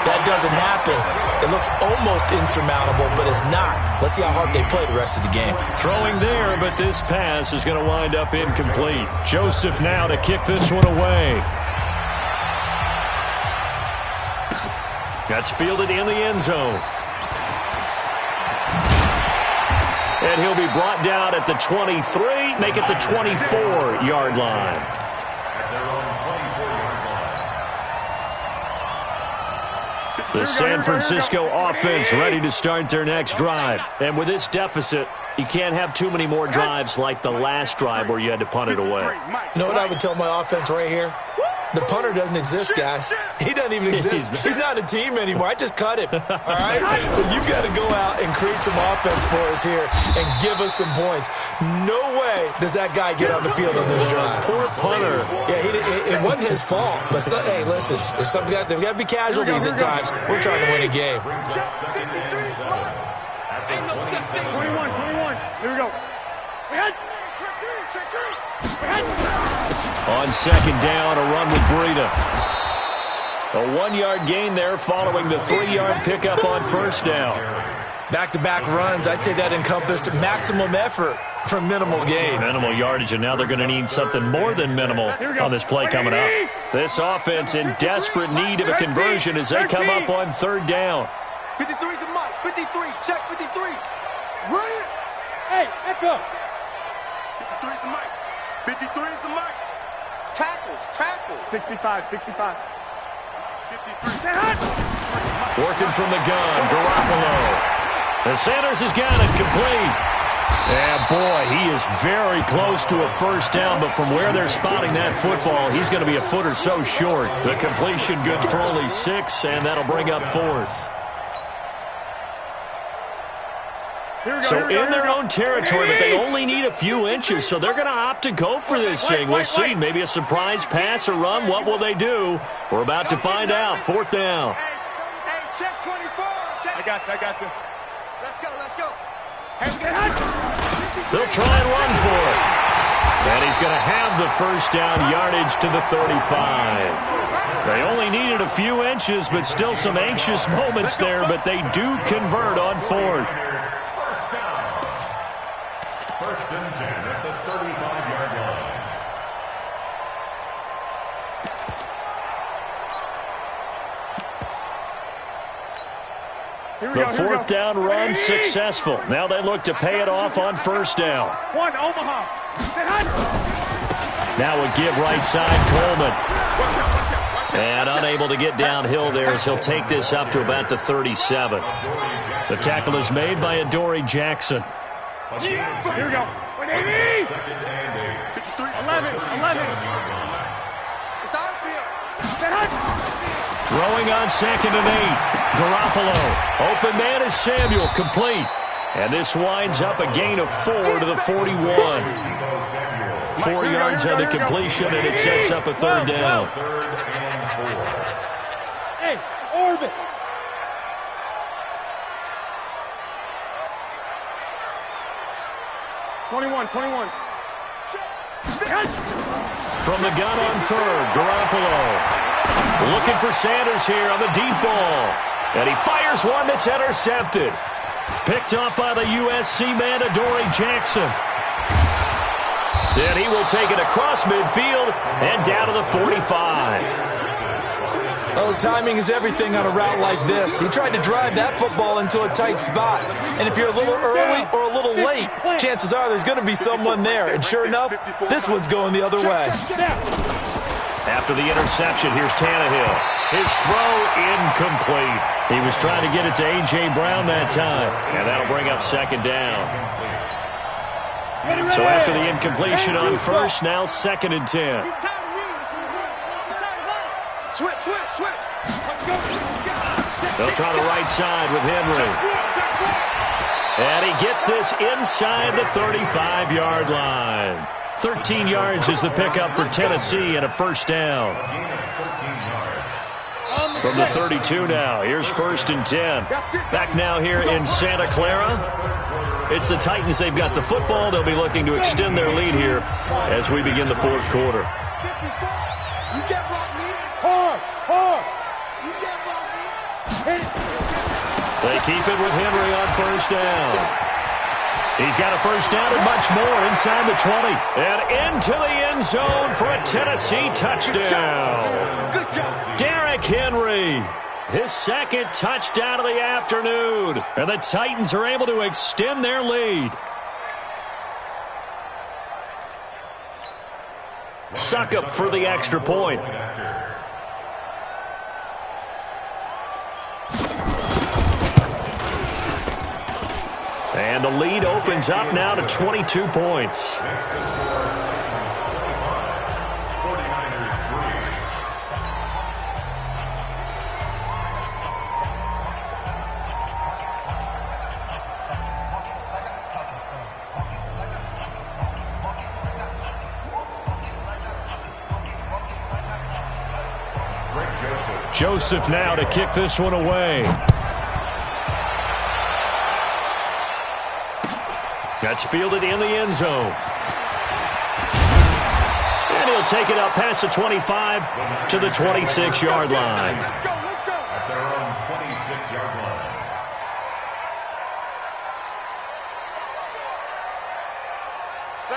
That doesn't happen. It looks almost insurmountable, but it's not. Let's see how hard they play the rest of the game. Throwing there, but this pass is going to wind up incomplete. Joseph now to kick this one away. That's fielded in the end zone. And he'll be brought down at the 23, make it the 24-yard line. The San Francisco offense ready to start their next drive. And with this deficit, you can't have too many more drives like the last drive where you had to punt it away. You know what I would tell my offense right here? The punter doesn't exist, guys. He doesn't even exist. He's not a team anymore. I just cut him, all right? So you've got to go out and create some offense for us here and give us some points. No way does that guy get on the field on this drive. Poor punter. Yeah, it wasn't his fault. But, hey, listen, there's got to be casualties at times. We're trying to win a game. 21. Here we go. On 2nd down, a run with Breida. A 1-yard gain there following the 3-yard pickup on 1st down. Back-to-back runs, I'd say that encompassed maximum effort for minimal gain. Minimal yardage, and now they're going to need something more than minimal on this play coming up. This offense in desperate need of a conversion as they come up on 3rd down. 53's the mark. 53. Check 53. Run it. Hey, echo. 53's the mark. 53's the mark. Tackles. 65. 53. Working from the gun, Garoppolo. And Sanders has got it complete. And boy, he is very close to a 1st down, but from where they're spotting that football, he's going to be a foot or so short. The completion good for only 6, and that'll bring up 4th. So in their own territory, but they only need a few inches, so they're going to opt to go for this thing. We'll see. Maybe a surprise pass or run. What will they do? We're about to find out. 4th down. Hey, check 24. I got you. Let's go. They'll try and run for it. And he's going to have the first down yardage to the 35. They only needed a few inches, but still some anxious moments there, but they do convert on 4th. First and 10 at the 35-yard line. The 4th down run successful. Now they look to pay it off on 1st down. One, Omaha. Now a give right side, Coleman. And unable to get downhill there as he'll take this up to about the 37. The tackle is made by Adoree Jackson. Here we go. 180. 11. It's on field. Throwing on 2nd and 8. Garoppolo. Open man is Samuel. Complete. And this winds up a gain of 4 to the 41. 4 yards on the completion, and it sets up a 3rd down. Hey, orbit. From the gun on 3rd, Garoppolo. Looking for Sanders here on the deep ball. And he fires one that's intercepted. Picked up by the USC man, Adoree Jackson. Then he will take it across midfield and down to the 45. Oh, timing is everything on a route like this. He tried to drive that football into a tight spot. And if you're a little early or a little late, chances are there's going to be someone there. And sure enough, this one's going the other way. After the interception, here's Tannehill. His throw incomplete. He was trying to get it to A.J. Brown that time. And that'll bring up 2nd down. So after the incompletion on 1st, now 2nd and 10. Switch. They'll try the right side with Henry. And he gets this inside the 35-yard line. 13 yards is the pickup for Tennessee and a 1st down. From the 32 now, here's 1st and 10. Back now here in Santa Clara. It's the Titans. They've got the football. They'll be looking to extend their lead here as we begin the 4th quarter. You can't block me. Hard. You can't block me. They keep it with Henry on 1st down. He's got a 1st down and much more inside the 20. And into the end zone for a Tennessee touchdown. Good job. Derrick Henry. His 2nd touchdown of the afternoon. And the Titans are able to extend their lead. Suckup for the extra point. And the lead opens up now to 22 points. Joseph now to kick this one away. That's fielded in the end zone. And he'll take it up past the 25 to the 26-yard line. Let's go. At their own 26-yard line.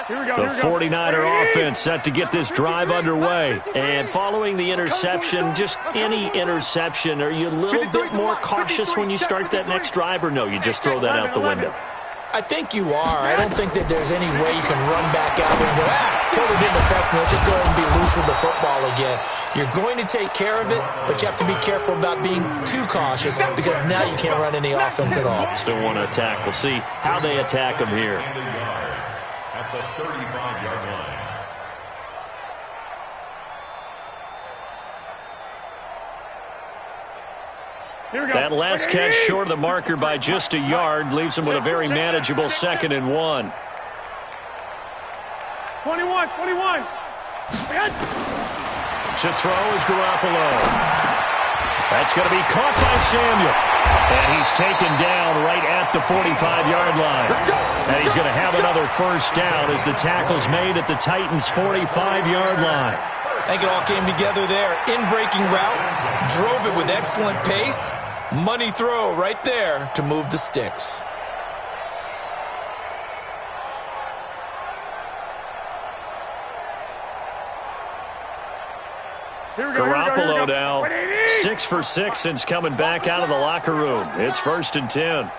Here we go. The 49er offense set to get this drive underway. And following the interception, just any interception, are you a little bit more cautious when you start that next drive, or no, you just throw that out the window? I think you are. I don't think that there's any way you can run back out there and go, totally didn't affect me. Let's just go ahead and be loose with the football again. You're going to take care of it, but you have to be careful about being too cautious because now you can't run any offense at all. Still want to attack. We'll see how they attack them here. At the 35-yard line. That last catch short of the marker by just a yard leaves him with a very manageable 2nd and 1. 21. To throw is Garoppolo. That's going to be caught by Samuel. And he's taken down right at the 45-yard line. And he's going to have another first down as the tackle's made at the Titans' 45-yard line. I think it all came together there. In-breaking route, drove it with excellent pace. Money throw right there to move the sticks. Garoppolo now 6 for 6 since coming back out of the locker room. It's 1st and 10.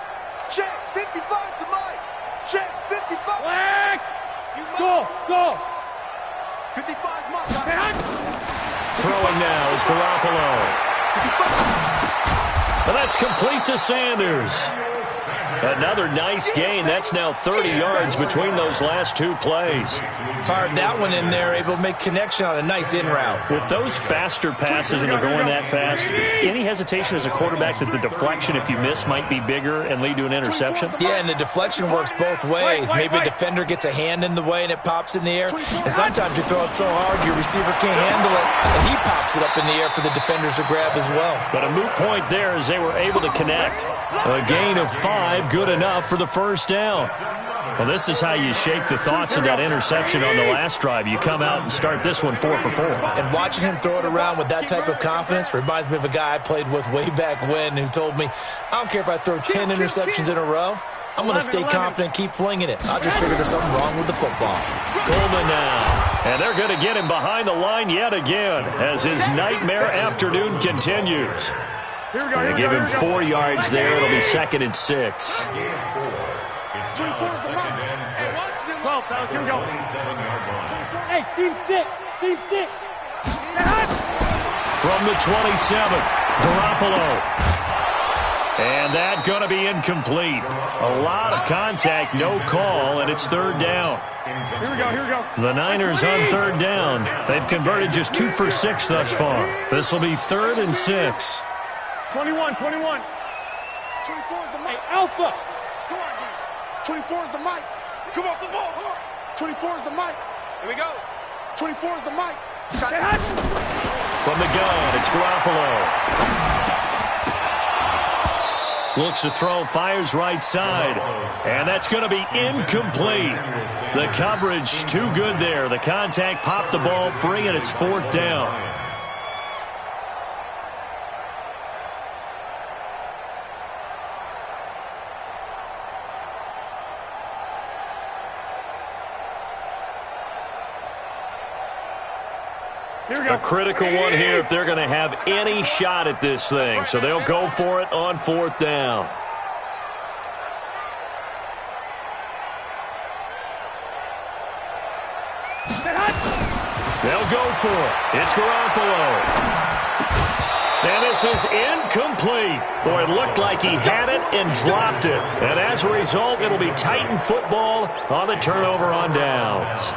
Check 55 to Mike. Check 55. Black. Go. 55 Mike. Throwing now is Garoppolo. And that's complete to Sanders. Another nice gain. That's now 30 yards between those last 2 plays. Fired that one in there, able to make connection on a nice in route. With those faster passes and they're going that fast, any hesitation as a quarterback that the deflection, if you miss, might be bigger and lead to an interception? Yeah, and the deflection works both ways. Maybe a defender gets a hand in the way and it pops in the air. And sometimes you throw it so hard your receiver can't handle it, and he pops it up in the air for the defenders to grab as well. But a moot point there as they were able to connect. A gain of 5, good enough for the first down. Well, this is how you shake the thoughts of that interception on the last drive. You come out and start this one 4 for 4. And watching him throw it around with that type of confidence reminds me of a guy I played with way back when who told me, I don't care if I throw 10 interceptions in a row, I'm going to stay confident and keep flinging it. I just figured there's something wrong with the football. Coleman now. And they're going to get him behind the line yet again as his nightmare afternoon continues. They give him 4 yards there. It'll be 2nd and 6. Hey, seam 6. From the 27, Garoppolo. And that going to be incomplete. A lot of contact, no call, and it's 3rd down. Here we go. The Niners on 3rd down. They've converted just 2 for 6 thus far. This will be 3rd and 6. 21. 24 is the mic. Hey, Alpha. Come on, D. 24 is the mic. Come off the ball. 24 is the mic. Here we go. 24 is the mic. From the gun, it's Garoppolo. Looks to throw, fires right side. And that's going to be incomplete. The coverage too good there. The contact popped the ball free, and it's 4th down. A critical one here if they're going to have any shot at this thing. So they'll go for it on 4th down. They'll go for it. It's Garoppolo. And this is incomplete. Boy, it looked like he had it and dropped it. And as a result, it'll be Titan football on the turnover on downs.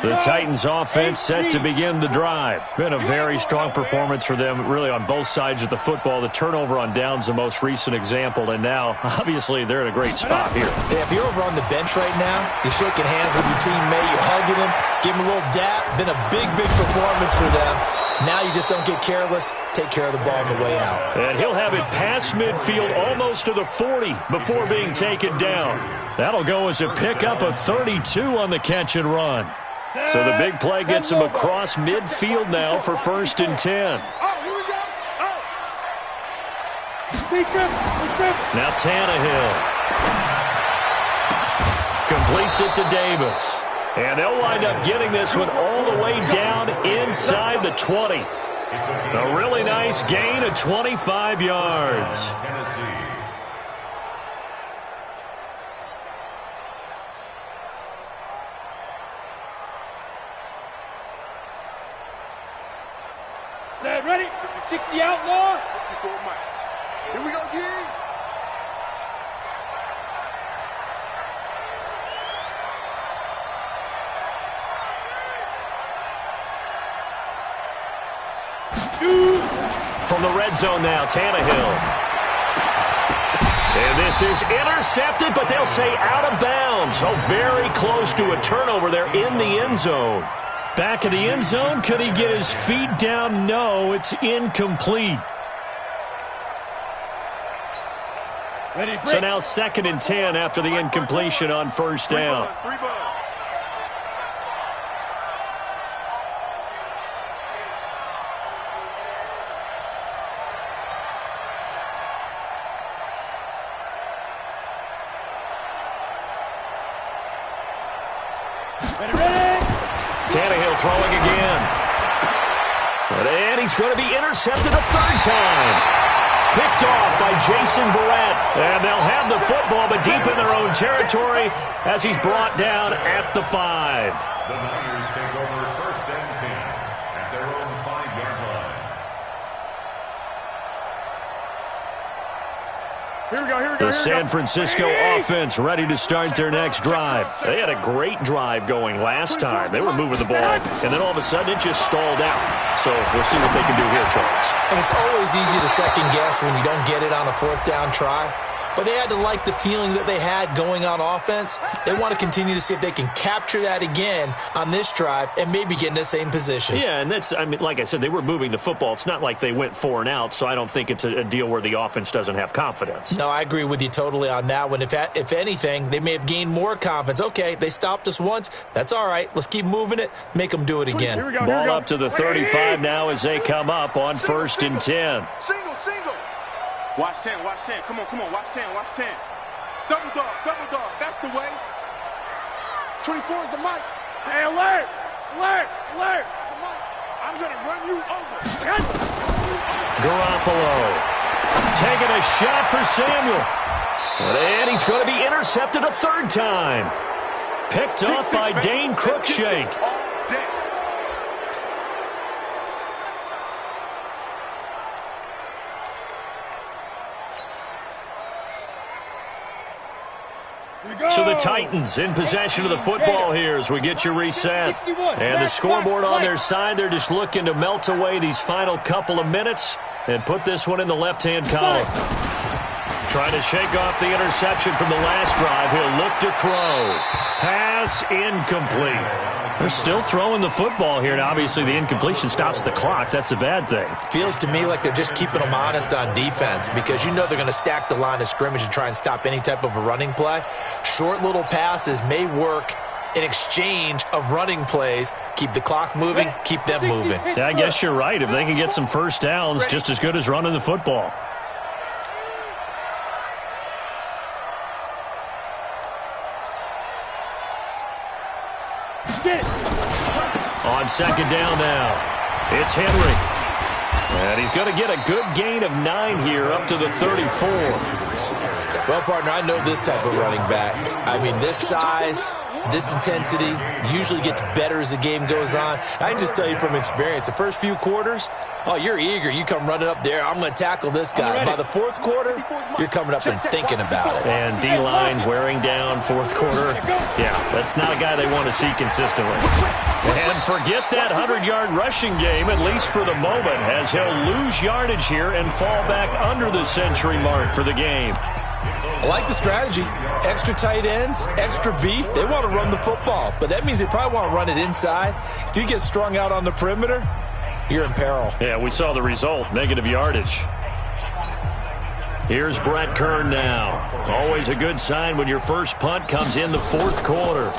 The Titans offense set to begin the drive. Been a very strong performance for them, really, on both sides of the football. The turnover on downs, the most recent example, and now, obviously, they're in a great spot here. Yeah, if you're over on the bench right now, you're shaking hands with your teammate, you're hugging him, give him a little dap. Been a big performance for them. Now you just don't get careless. Take care of the ball on the way out. And he'll have it past midfield, almost to the 40, before being taken down. That'll go as a pickup of 32 on the catch and run. So the big play gets him across midfield now for 1st and 10. Now Tannehill completes it to Davis. And they'll wind up getting this one all the way down inside the 20. A really nice gain of 25 yards. Set, ready? 60 outlaw. Here we go, G. Shoot. From the red zone now, Tannehill. And this is intercepted, but they'll say out of bounds. Oh, very close to a turnover there in the end zone. Back in the end zone, could he get his feet down? No, it's incomplete. So now 2nd and 10 after the incompletion on first down. Tannehill throwing again. And he's going to be intercepted a third time. Picked off by Jason Verrett. And they'll have the football, but deep in their own territory as he's brought down at the 5. The Niners take over 1st and 10 at their own 5-yard line. Here we go. The San Francisco offense ready to start their next drive. They had a great drive going last time. They were moving the ball, and then all of a sudden it just stalled out. So we'll see what they can do here, Charles. And it's always easy to second guess when you don't get it on a 4th down try. But they had to like the feeling that they had going on offense. They want to continue to see if they can capture that again on this drive and maybe get in the same position. Yeah, and that's, I mean, like I said, they were moving the football. It's not like they went 4 and out, so I don't think it's a deal where the offense doesn't have confidence. No, I agree with you totally on that one. If anything, they may have gained more confidence. Okay, they stopped us once. That's all right. Let's keep moving it. Make them do it again. Ball up to the 35 now as they come up on 1st and 10. Single. Watch 10. Come on. Watch 10. Double dog. That's the way. 24 is the mic. Hey, alert. The mic. I'm going to run you over. Garoppolo taking a shot for Samuel. And he's going to be intercepted a third time. Picked up by Dane Cruikshank. So the Titans in possession of the football here as we get you reset. And the scoreboard on their side, they're just looking to melt away these final couple of minutes and put this one in the left-hand column. Trying to shake off the interception from the last drive. He'll look to throw. Pass incomplete. They're still throwing the football here, and obviously the incompletion stops the clock. That's a bad thing. Feels to me like they're just keeping them honest on defense because you know they're going to stack the line of scrimmage and try and stop any type of a running play. Short little passes may work in exchange of running plays. Keep the clock moving, keep them moving. Yeah, I guess you're right. If they can get some first downs, just as good as running the football. On 2nd down now, it's Henry. And he's going to get a good gain of 9 here up to the 34. Well, partner, I know this type of running back. I mean, this size, this intensity usually gets better as the game goes on. I can just tell you from experience, the first few quarters, oh, you're eager. You come running up there. I'm going to tackle this guy. By the 4th quarter, you're coming up and thinking about it. And D-line wearing down 4th quarter. Yeah, that's not a guy they want to see consistently. And forget that 100-yard rushing game, at least for the moment, as he'll lose yardage here and fall back under the century mark for the game. I like the strategy. Extra tight ends, extra beef. They want to run the football, but that means they probably want to run it inside. If you get strung out on the perimeter, you're in peril. Yeah, we saw the result, negative yardage. Here's Brett Kern now. Always a good sign when your first punt comes in the 4th quarter.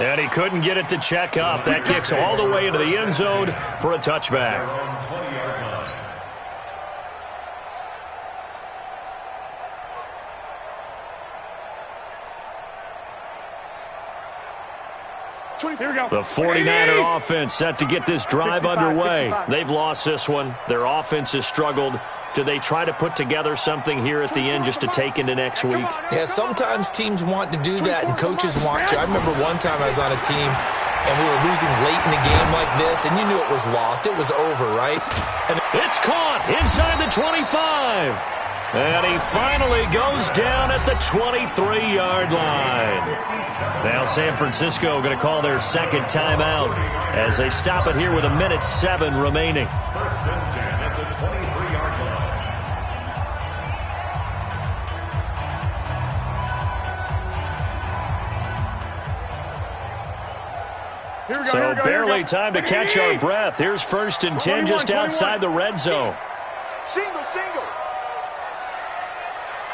And he couldn't get it to check up. That kicks all the way into the end zone for a touchback. The 49er offense set to get this drive underway. They've lost this one. Their offense has struggled. Do they try to put together something here at the end just to take into next week? Yeah, sometimes teams want to do that and coaches want to. I remember one time I was on a team and we were losing late in the game like this, and you knew it was lost. It was over, right? And it's caught inside the 25. And he finally goes down at the 23-yard line. Now San Francisco going to call their second timeout as they stop it here with 1:07 remaining. First and 10 at the 23-yard line. So barely time to catch our breath. Here's first and 10 just outside the red zone. Single.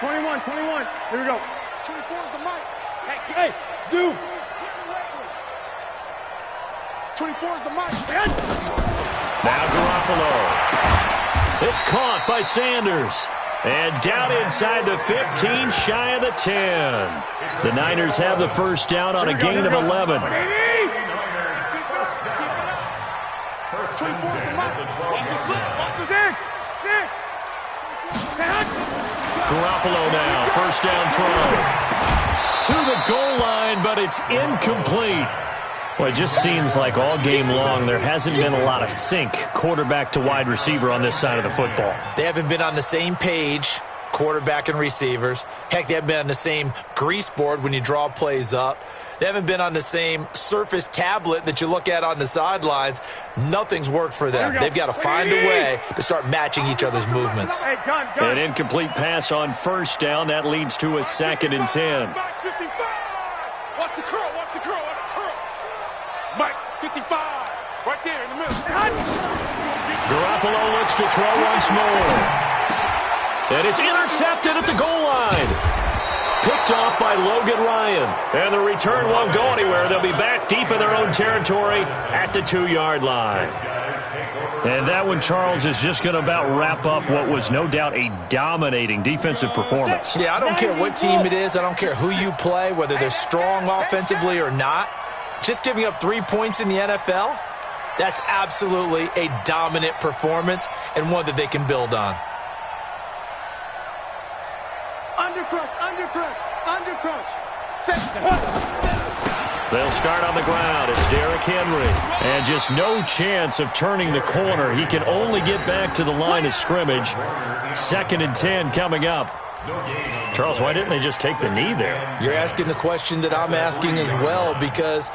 21. Here we go. 24 is the mic. Hey, dude. 24 is the mic. Now Garoppolo. It's caught by Sanders. And down inside the 15, shy of the 10. The Niners have the first down on a gain of 11. 24 is the mic. Watch this in. Garoppolo now, first down throw. To the goal line, but it's incomplete. Well, it just seems like all game long there hasn't been a lot of sync quarterback to wide receiver on this side of the football. They haven't been on the same page, quarterback and receivers. Heck, they haven't been on the same grease board when you draw plays up. They haven't been on the same Surface tablet that you look at on the sidelines. Nothing's worked for them. They've got to find a way to start matching each other's movements. An incomplete pass on first down. That leads to a second and 10. Watch the curl. Mike, 55. Right there in the middle. Garoppolo looks to throw once more. And it's intercepted at the goal line. Picked off by Logan Ryan. And the return won't go anywhere. They'll be back deep in their own territory at the 2-yard line. And that one, Charles, is just going to about wrap up what was no doubt a dominating defensive performance. Yeah, I don't care what team it is. I don't care who you play, whether they're strong offensively or not. Just giving up 3 points in the NFL, that's absolutely a dominant performance and one that they can build on. Under crunch. They'll start on the ground. It's Derrick Henry. And just no chance of turning the corner. He can only get back to the line of scrimmage. Second and 10 coming up. Charles, why didn't they just take the knee there? You're asking the question that I'm asking as well, because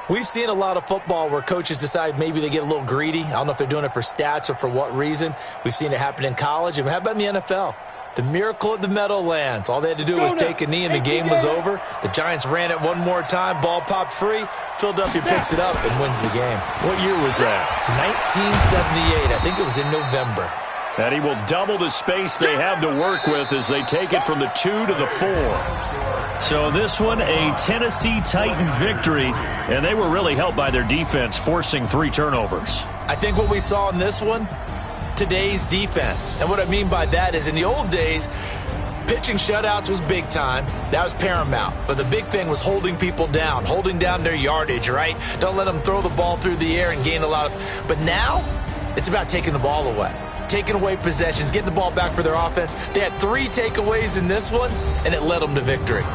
we've seen a lot of football where coaches decide maybe they get a little greedy. I don't know if they're doing it for stats or for what reason. We've seen it happen in college. And how about in the NFL? The miracle of the Meadowlands. All they had to do was take a knee and the game was over. The Giants ran it one more time. Ball popped free. Philadelphia picks it up and wins the game. What year was that? 1978. I think it was in November. And he will double the space they have to work with as they take it from the 2 to the 4. So this one, a Tennessee Titan victory, and they were really helped by their defense, forcing 3 turnovers. I think what we saw in this one, today's defense. And what I mean by that is in the old days, pitching shutouts was big time. That was paramount. But the big thing was holding people down, holding down their yardage, right? Don't let them throw the ball through the air and gain a lot of... But now, it's about taking the ball away. Taking away possessions, getting the ball back for their offense. They had 3 takeaways in this one, and it led them to victory.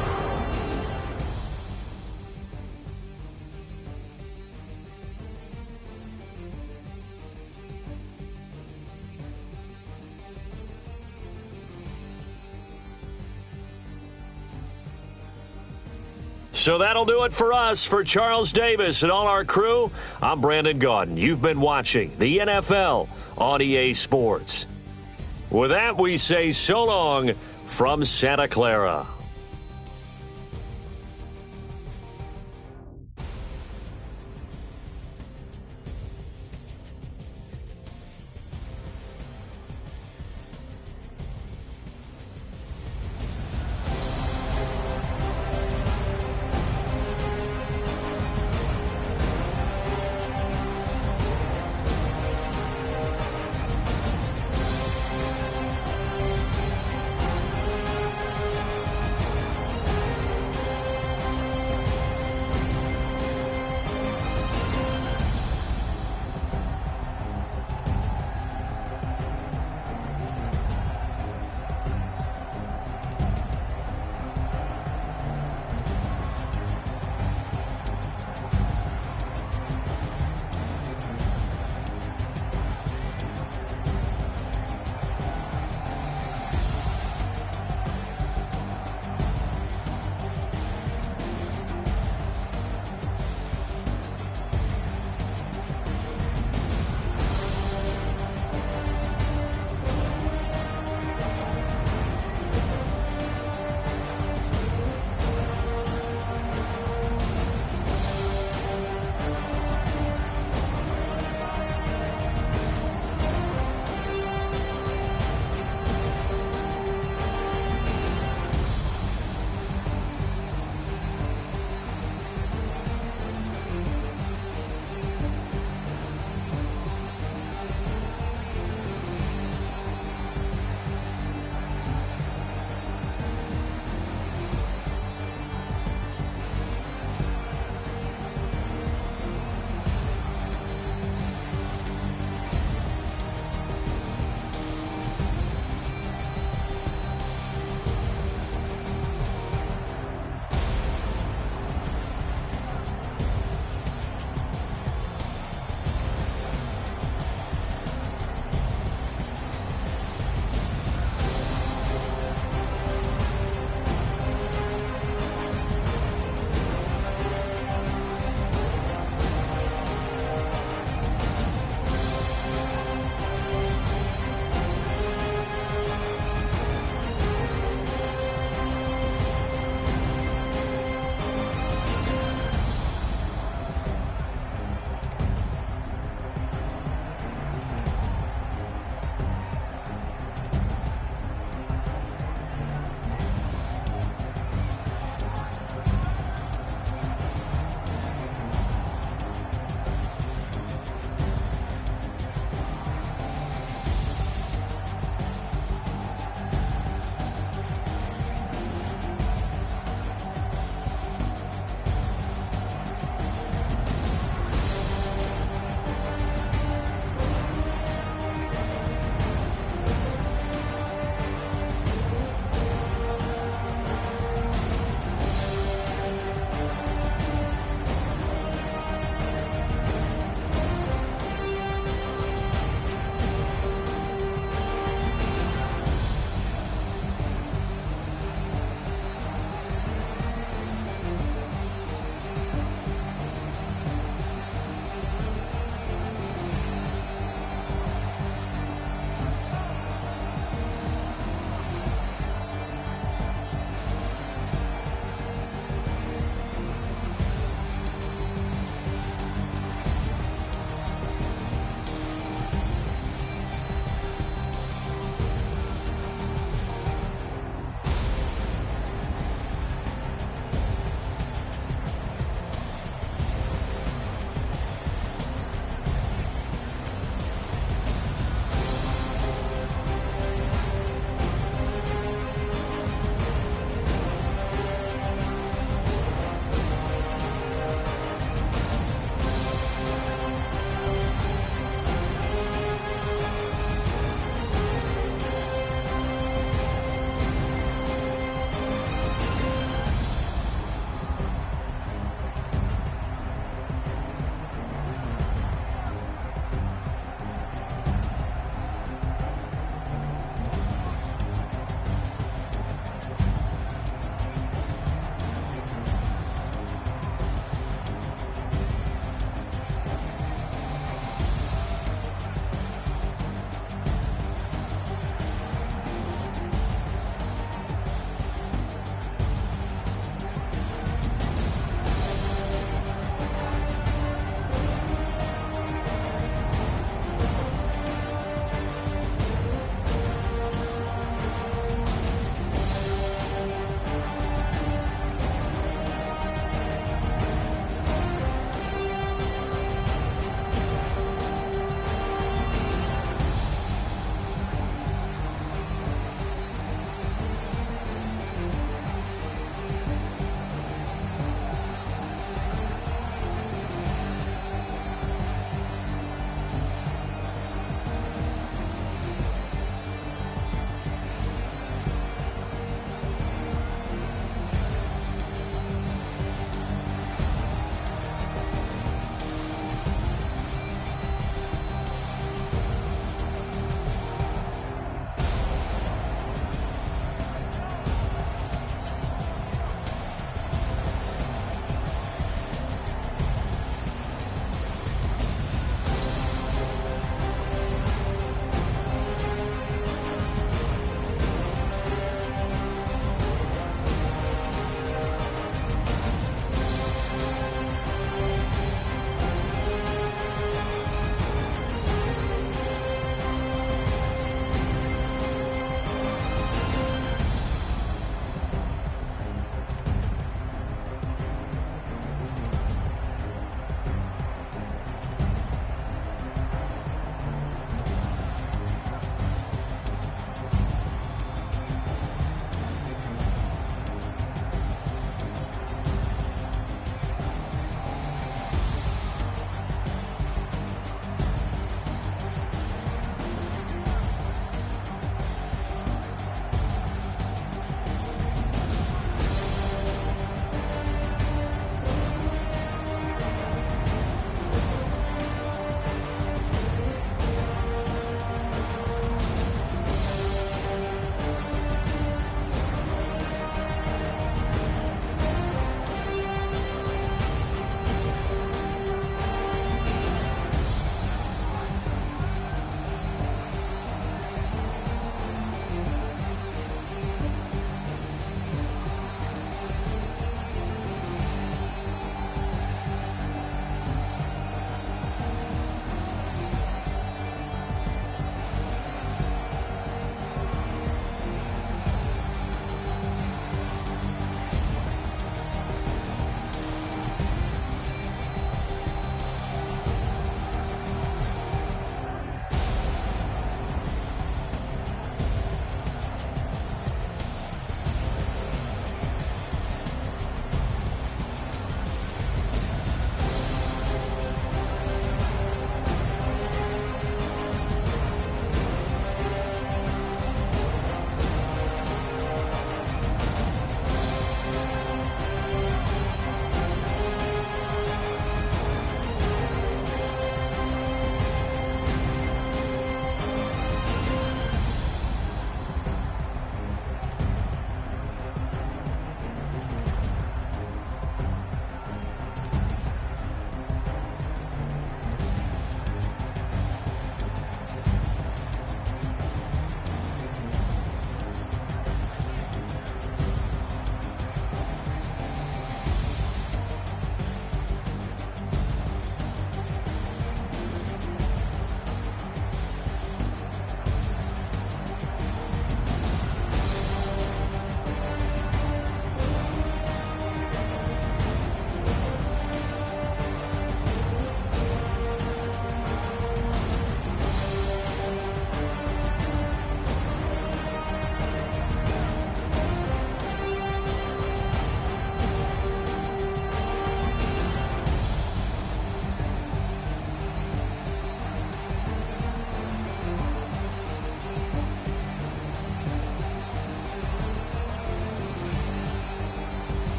So that'll do it for us. For Charles Davis and all our crew, I'm Brandon Gaudin. You've been watching the NFL on EA Sports. With that, we say so long from Santa Clara.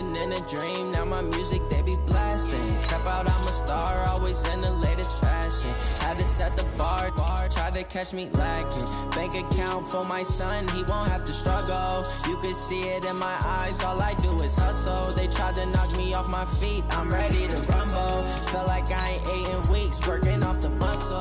In a dream, now my music they be blasting. Step out, I'm a star, always in the latest fashion. Had to set the bar, try to catch me lacking. Bank account for my son, he won't have to struggle. You can see it in my eyes, all I do is hustle. They tried to knock me off my feet, I'm ready to rumble. Felt like I ain't ate in weeks, working off the muscle.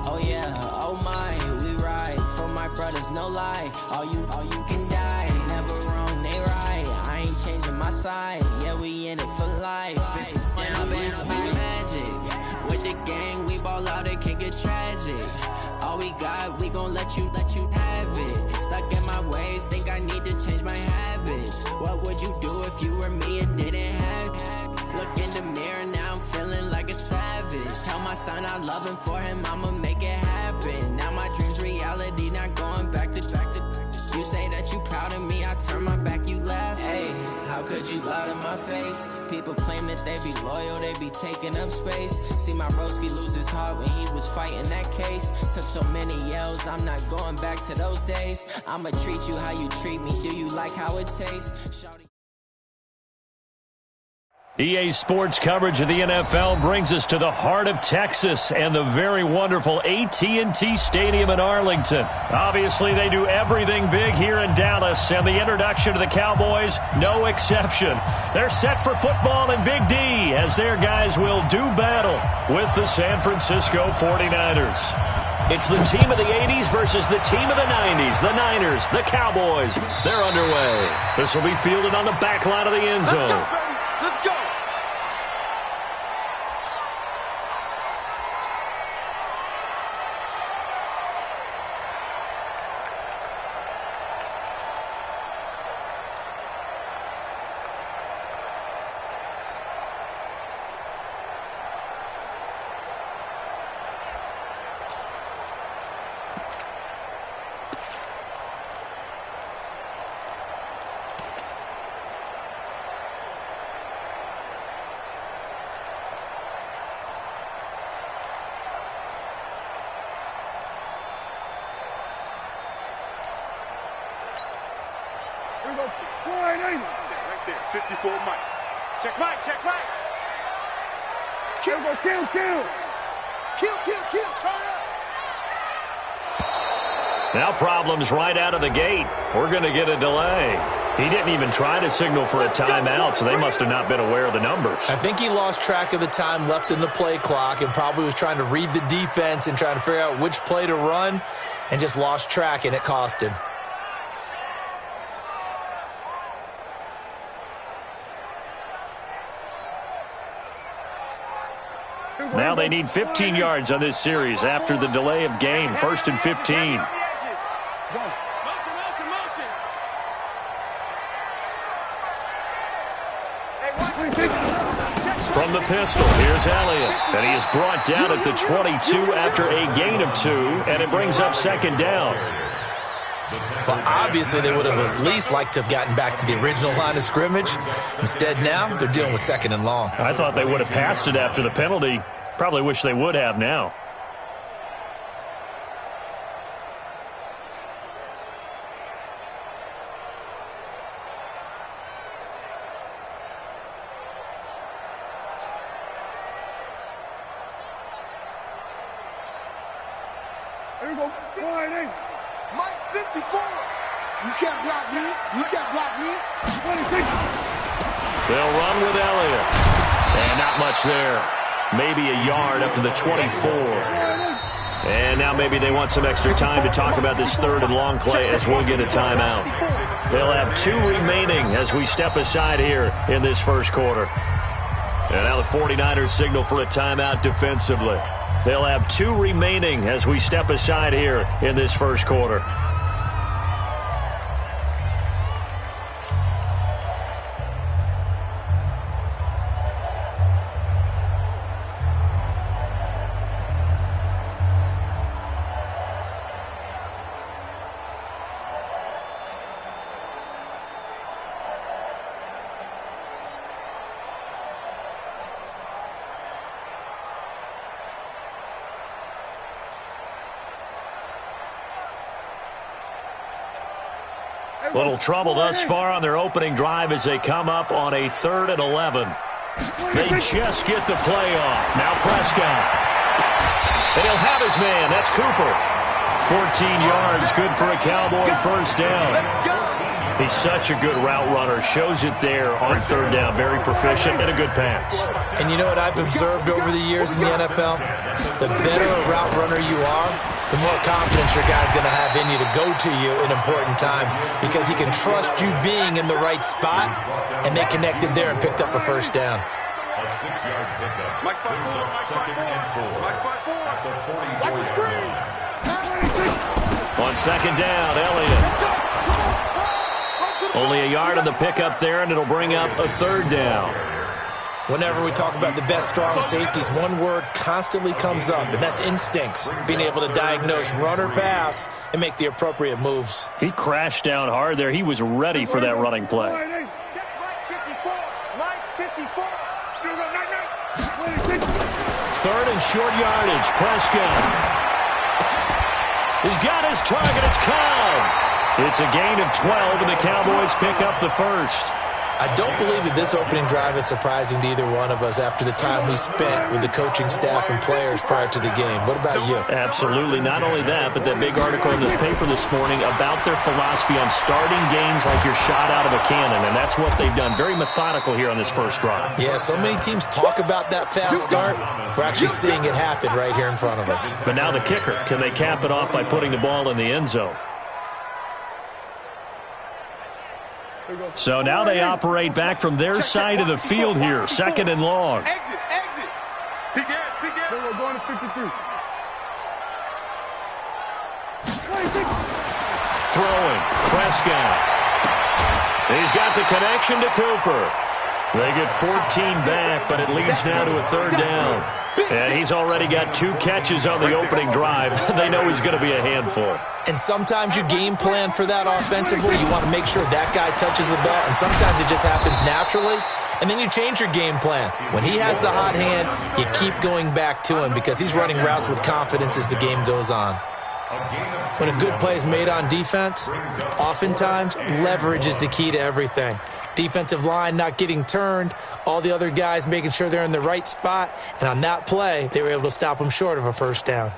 Oh yeah, oh my, we ride for my brothers, no lie. All you can die, never wrong, they right. I ain't changing my side, yeah, we in it for life. And I've been magic. With the gang, we ball out, it can get tragic. All we got, we gon' let you have it. Stuck in my ways, think I need to change my habits. What would you do if you were me and didn't have it? Look in the mirror, now I'm feeling like a savage. Tell my son I love him, for him I'ma make it happen. Now my dream's reality, not going back to. You say that you proud of me, I turn my back, you laugh. Hey, how could you lie to my face? People claim that they be loyal, they be taking up space. See my broski lose his heart when he was fighting that case. Took so many yells, I'm not going back to those days. I'ma treat you how you treat me, do you like how it tastes? EA Sports coverage of the NFL brings us to the heart of Texas and the very wonderful AT&T Stadium in Arlington. Obviously, they do everything big here in Dallas, and the introduction to the Cowboys, no exception. They're set for football in Big D as their guys will do battle with the San Francisco 49ers. It's the team of the 80s versus the team of the 90s. The Niners, the Cowboys, they're underway. This will be fielded on the back line of the end zone. Let's go! Right there, 54 Mike. Check Mike, check Mike. Kill, kill, kill. Kill, turn up. Now problems right out of the gate. We're going to get a delay. He didn't even try to signal for a timeout, so they must have not been aware of the numbers. I think he lost track of the time left in the play clock and probably was trying to read the defense and trying to figure out which play to run and just lost track, and it cost him. Now they need 15 yards on this series after the delay of game. 1st and 15. From the pistol, here's Elliott. And he is brought down at the 22 after a gain of 2, and it brings up 2nd down. Well, obviously they would have at least liked to have gotten back to the original line of scrimmage. Instead now, they're dealing with 2nd and long. I thought they would have passed it after the penalty. Probably wish they would have now. Here we go. Mike 54. You can't block me. You can't block me. 26. They'll run with Elliott. And not much there. Maybe a yard up to the 24. And now maybe they want some extra time to talk about this 3rd and long play as we'll get a timeout. They'll have 2 remaining as we step aside here in this 1st quarter. And now the 49ers signal for a timeout defensively. They'll have 2 remaining as we step aside here in this first quarter. Little trouble thus far on their opening drive as they come up on a 3rd and 11. They just get the play off. Now Prescott. And he'll have his man. That's Cooper. 14 yards, good for a Cowboy first down. He's such a good route runner. Shows it there on 3rd down. Very proficient and a good pass. And you know what I've observed over the years in the NFL? The better a route runner you are, the more confidence your guy's going to have in you to go to you in important times because he can trust you being in the right spot, and they connected there and picked up a first down. A 6-yard pickup. Mike 2nd and 4. At the 44-yard line. On 2nd down, Elliott. Only a yard on the pickup there, and it'll bring up a 3rd down. Whenever we talk about the best strong safeties, one word constantly comes up, and that's instincts. Being able to diagnose run or pass and make the appropriate moves. He crashed down hard there. He was ready for that running play. 3rd and short yardage. Prescott. He's got his target. It's caught. It's a gain of 12, and the Cowboys pick up the first. I don't believe that this opening drive is surprising to either one of us after the time we spent with the coaching staff and players prior to the game. What about you? Absolutely. Not only that, but that big article in the paper this morning about their philosophy on starting games like you're shot out of a cannon, and that's what they've done. Very methodical here on this first drive. Yeah, so many teams talk about that fast start. We're actually seeing it happen right here in front of us. But now the kicker. Can they cap it off by putting the ball in the end zone? So now they operate back from their side of the field here. 2nd and long. Exit. Peek out. We're going to 53. Throwing. Prescott. He's got the connection to Cooper. They get 14 back, but it leads now to a 3rd down. And he's already got 2 catches on the opening drive. They know he's going to be a handful. And sometimes you game plan for that offensively. You want to make sure that guy touches the ball. And sometimes it just happens naturally. And then you change your game plan. When he has the hot hand, you keep going back to him because he's running routes with confidence as the game goes on. When a good play is made on defense, oftentimes leverage is the key to everything. Defensive line not getting turned, all the other guys making sure they're in the right spot, and on that play, they were able to stop them short of a first down.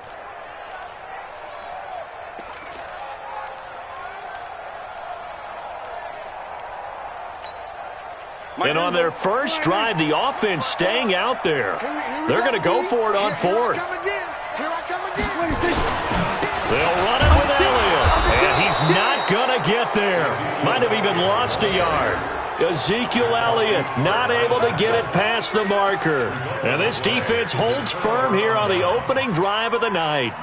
And on their first drive, the offense staying out there. They're going to go for it on 4th. They'll run it with Elliott, and he's not going to get there. Might have even lost a yard. Ezekiel Elliott not able to get it past the marker. And this defense holds firm here on the opening drive of the night.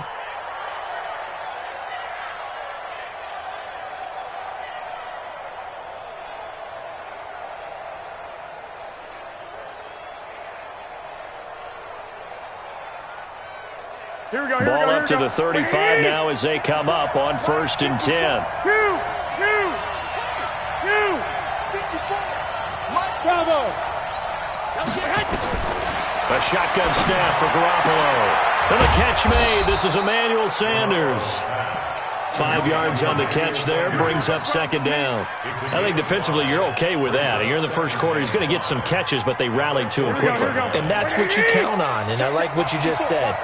Ball up to the 35 now as they come up on 1st and 10. A shotgun snap for Garoppolo. And the catch made. This is Emmanuel Sanders. 5 yards on the catch there. Brings up 2nd down. I think defensively you're okay with that. You're in the first quarter. He's going to get some catches, but they rallied to him quickly. And that's what you count on. And I like what you just said.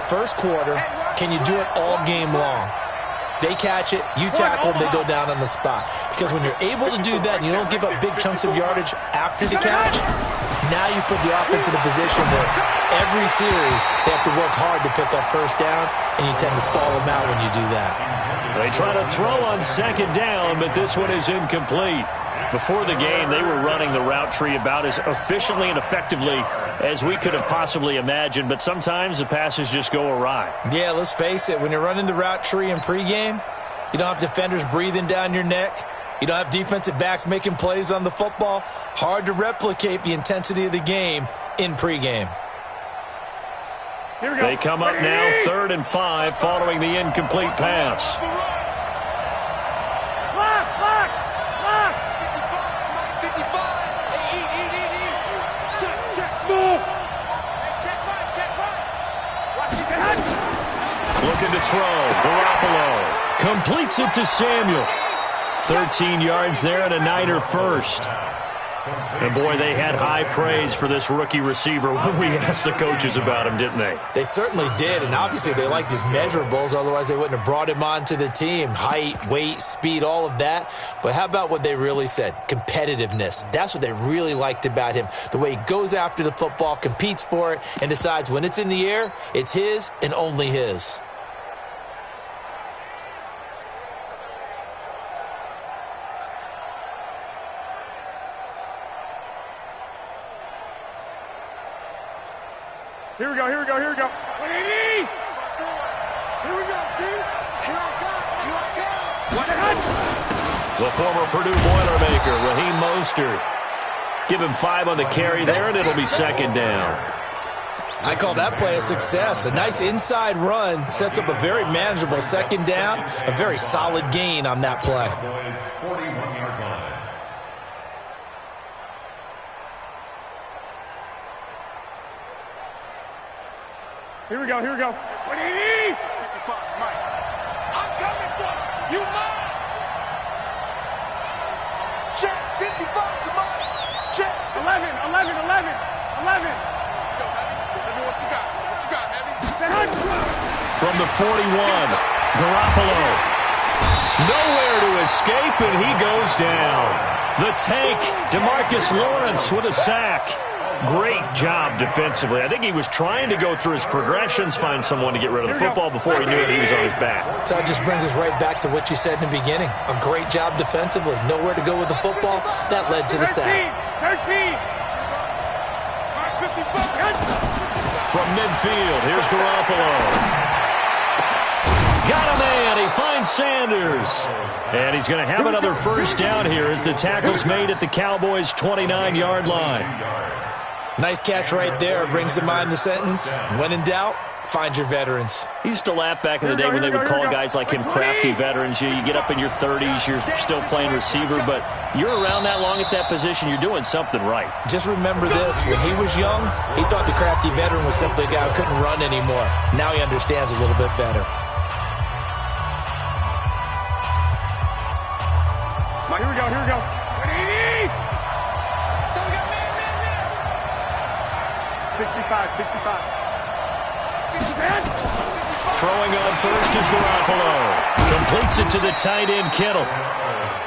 First quarter, can you do it all game long? They catch it, you tackle, they go down on the spot. Because when you're able to do that and you don't give up big chunks of yardage after the catch, now you put the offense in a position where every series they have to work hard to pick up first downs, and you tend to stall them out when you do that. They try to throw on 2nd down, but this one is incomplete. Before the game, they were running the route tree about as efficiently and effectively as we could have possibly imagined, but sometimes the passes just go awry. Yeah, let's face it, when you're running the route tree in pregame, you don't have defenders breathing down your neck. You don't have defensive backs making plays on the football. Hard to replicate the intensity of the game in pregame. They come up now 3rd and 5 following the incomplete pass. Looking to throw. Garoppolo completes it to Samuel. 13 yards there and a Niner first. And, boy, they had high praise for this rookie receiver when we asked the coaches about him, didn't they? They certainly did, and obviously they liked his measurables. Otherwise, they wouldn't have brought him onto the team. Height, weight, speed, all of that. But how about what they really said? Competitiveness. That's what they really liked about him. The way he goes after the football, competes for it, and decides when it's in the air, it's his and only his. Here we go. Here we go. Here we go. 180. Here we go, G. Here I come. The former Purdue Boilermaker, Raheem Mostert. Give him 5 on the carry there, and it'll be 2nd down. I call that play a success. A nice inside run sets up a very manageable 2nd down. A very solid gain on that play. 41-yard line. Here we go. Here we go. 180. 55, Mike. I'm coming for you. You mine. Check. 55 to Mike. Check. 11. Let's go, Heavy. Let me what you got. What you got, Heavy? From the 41, Garoppolo. Nowhere to escape, and he goes down. The tank, DeMarcus Lawrence with a sack. Great job defensively. I think he was trying to go through his progressions, find someone to get rid of the football. Before he knew it, he was on his back. So that just brings us right back to what you said in the beginning. A great job defensively. Nowhere to go with the football. That led to the sack. 13. From midfield, here's Garoppolo. Got a man. He finds Sanders. And he's going to have another first down here as the tackle's made at the Cowboys' 29-yard line. Nice catch right there. Brings to mind the sentence, when in doubt, find your veterans. He used to laugh back in the day when they would call guys like him crafty veterans. You get up in your 30s, you're still playing receiver, but you're around that long at that position, you're doing something right. Just remember this. When he was young, he thought the crafty veteran was simply a guy who couldn't run anymore. Now he understands a little bit better. Here we go. 180. 65. Throwing on first is Garoppolo. Completes it to the tight end, Kittle.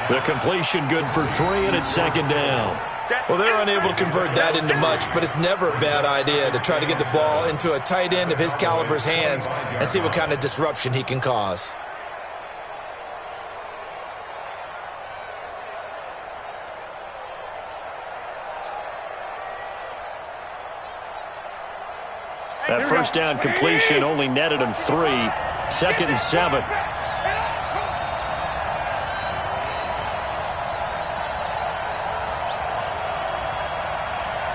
The completion good for 3, and it's 2nd down. Well, they're unable to convert that into much, but it's never a bad idea to try to get the ball into a tight end of his caliber's hands and see what kind of disruption he can cause. That first down completion only netted him 3. 2nd and 7.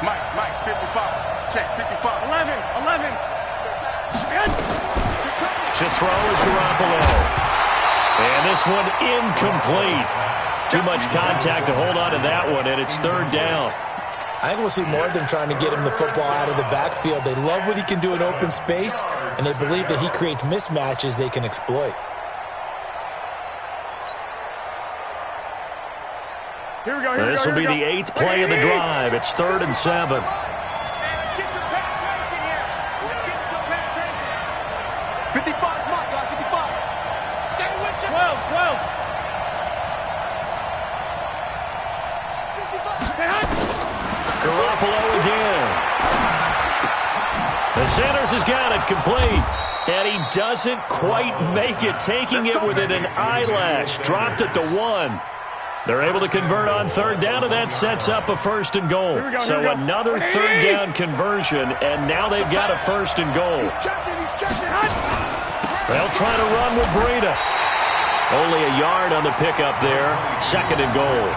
Mike, 55. Check, 55. 11. To throw is Garoppolo. And this one incomplete. Too much contact to hold on to that one, and it's 3rd down. I think we'll see more of them trying to get him the football out of the backfield. They love what he can do in open space, and they believe that he creates mismatches they can exploit. This will be the 8th play of the drive. It's 3rd and 7. Garoppolo again. The Sanders has got it complete. And he doesn't quite make it, taking it within an eyelash. Dropped at the 1. They're able to convert on third down, and that sets up a first and goal. So another third down conversion, and now they've got a first and goal. They'll try to run with Breida. Only a yard on the pickup there. Second and goal.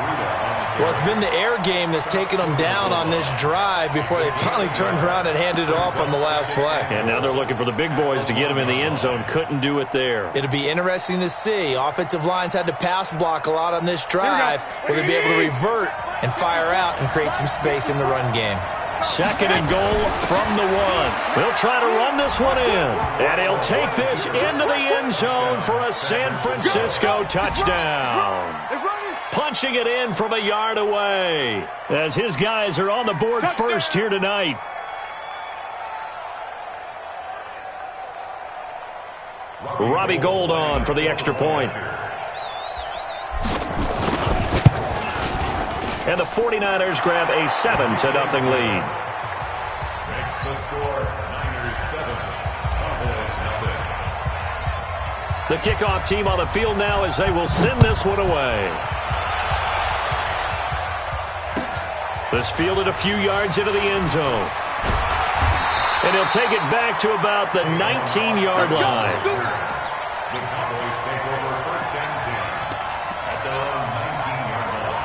Well, it's been the air game that's taken them down on this drive before they finally turned around and handed it off on the last play. And now they're looking for the big boys to get them in the end zone. Couldn't do it there. It'll be interesting to see. Offensive lines had to pass block a lot on this drive. Will they be able to revert and fire out and create some space in the run game? Second and goal from the one. They'll try to run this one in. And he'll take this into the end zone for a San Francisco touchdown. Punching it in from a yard away as his guys are on the board first here tonight. Robbie Gould on for the extra point. And the 49ers grab a 7-0 lead. Makes the score, Niners 7, Cowboys 0. The kickoff team on the field now as they will send this one away. This fielded a few yards into the end zone. And he'll take it back to about the 19-yard line. The Cowboys take over first and 10 at their own 19-yard line.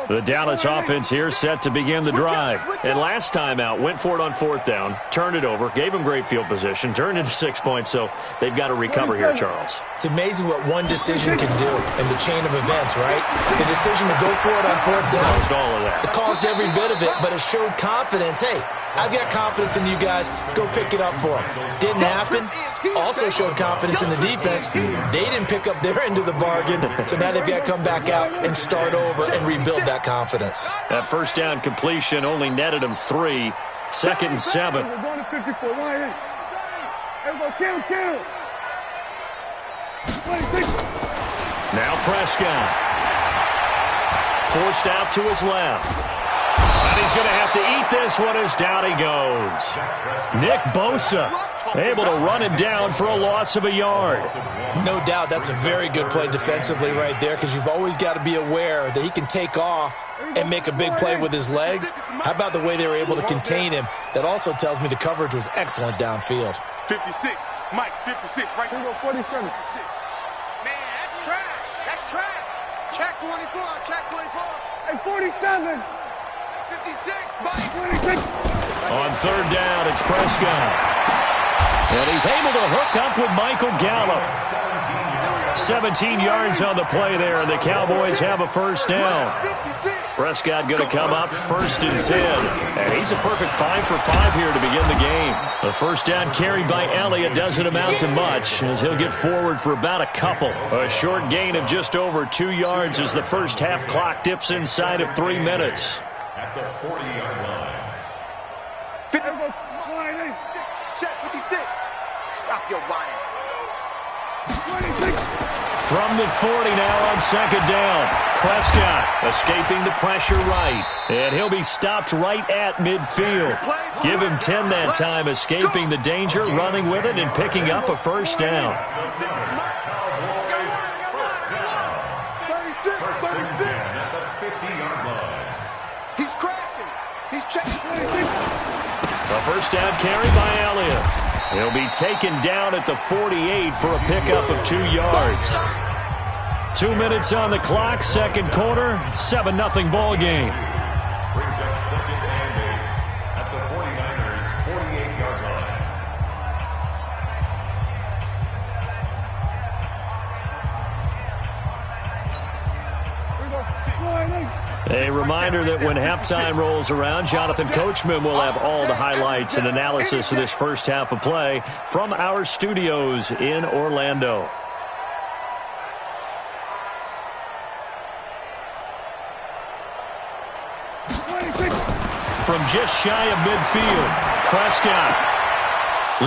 The Dallas offense here set to begin the drive. And last time out, went for it on fourth down, turned it over, gave them great field position, turned into 6 points, so they've got to recover here, Charles. It's amazing what one decision can do in the chain of events, right? The decision to go for it on fourth down. Caused all of that. It caused every bit of it, but it showed confidence. Hey, I've got confidence in you guys. Go pick it up for them. Didn't happen. Also showed confidence in the defense. They didn't pick up their end of the bargain, so now they've got to come back out and start over and rebuild that confidence. That first down completion only netted him 3. Second and 7. We're going to 54. Line in. Everybody kill. Now Prescott. Forced out to his left. And he's going to have to eat this one as down he goes. Nick Bosa able to run him down for a loss of a yard. No doubt that's a very good play defensively right there, because you've always got to be aware that he can take off and make a big play with his legs. How about the way they were able to contain him? That also tells me the coverage was excellent downfield. 56. Mike, 56. Right here. 47. 56. Man, that's trash. That's trash. Check 24. Check 24. Hey, 47. 56. Mike. 26. On third down, it's Prescott. And he's able to hook up with Michael Gallup. 17 yards on the play there, and the Cowboys have a first down. Prescott going to come up first and 10. And he's a perfect 5 for 5 here to begin the game. The first down carried by Elliott doesn't amount to much, as he'll get forward for about a couple. A short gain of just over 2 yards as the first half clock dips inside of 3 minutes. At the 40-yard line. Check 56. Stop your whining. From the 40 now on second down. Prescott escaping the pressure right. And he'll be stopped right at midfield. Give him 10 that time, escaping the danger, running with it, and picking up a first down. 36. At the 50-yard line. He's crashing. He's checking. A first down carry by Elliott. He'll be taken down at the 48 for a pickup of 2 yards. 2 minutes on the clock, second quarter, 7-0 ball game. Brings up second and 8 at the 49ers' 48-yard line. A reminder that when halftime rolls around, Jonathan Coachman will have all the highlights and analysis of this first half of play from our studios in Orlando. From just shy of midfield, Prescott